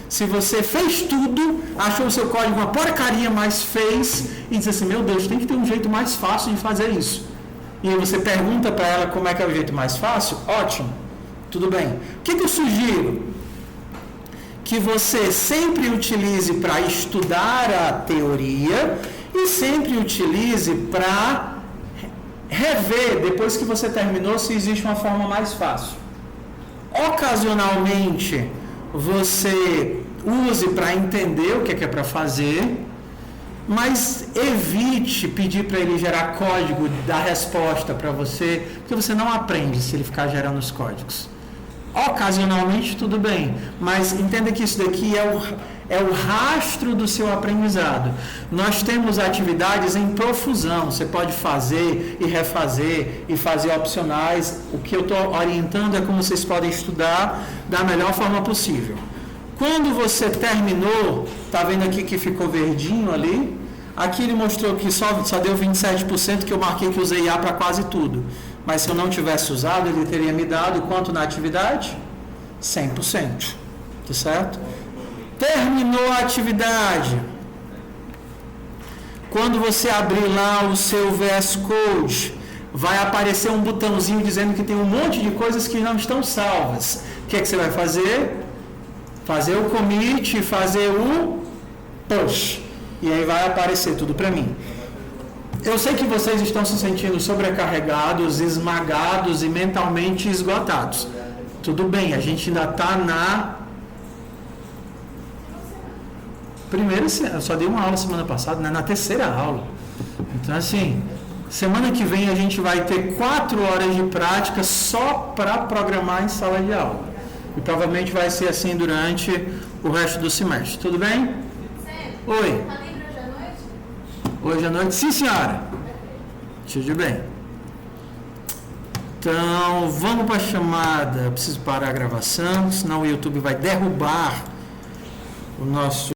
Se você fez tudo, achou o seu código uma porcaria, mas fez, e diz assim, meu Deus, tem que ter um jeito mais fácil de fazer isso. E aí você pergunta para ela como é que é o jeito mais fácil, ótimo, tudo bem. O que eu sugiro? Que você sempre utilize para estudar a teoria e sempre utilize para rever, depois que você terminou, se existe uma forma mais fácil. Ocasionalmente, você use para entender o que é para fazer, mas evite pedir para ele gerar código da resposta para você, porque você não aprende se ele ficar gerando os códigos. Ocasionalmente, tudo bem, mas entenda que isso daqui é o rastro do seu aprendizado. Nós temos atividades em profusão, você pode fazer e refazer e fazer opcionais. O que eu estou orientando é como vocês podem estudar da melhor forma possível. Quando você terminou, está vendo aqui que ficou verdinho ali? Aqui ele mostrou que só deu 27%, que eu marquei que usei IA para quase tudo. Mas se eu não tivesse usado, ele teria me dado quanto na atividade? 100%. Tá certo? Terminou a atividade. Quando você abrir lá o seu VS Code, vai aparecer um botãozinho dizendo que tem um monte de coisas que não estão salvas. O que é que você vai fazer? Fazer o commit e fazer o push. E aí vai aparecer tudo para mim. Eu sei que vocês estão se sentindo sobrecarregados, esmagados e mentalmente esgotados. Tudo bem, a gente ainda está na primeira, eu só dei uma aula semana passada, né? Na terceira aula. Então assim, semana que vem a gente vai ter 4 horas de prática só para programar em sala de aula. E provavelmente vai ser assim durante o resto do semestre. Tudo bem? Oi. Hoje à noite? Sim, senhora. Tudo bem. Então, vamos para a chamada. Eu preciso parar a gravação, senão o YouTube vai derrubar o nosso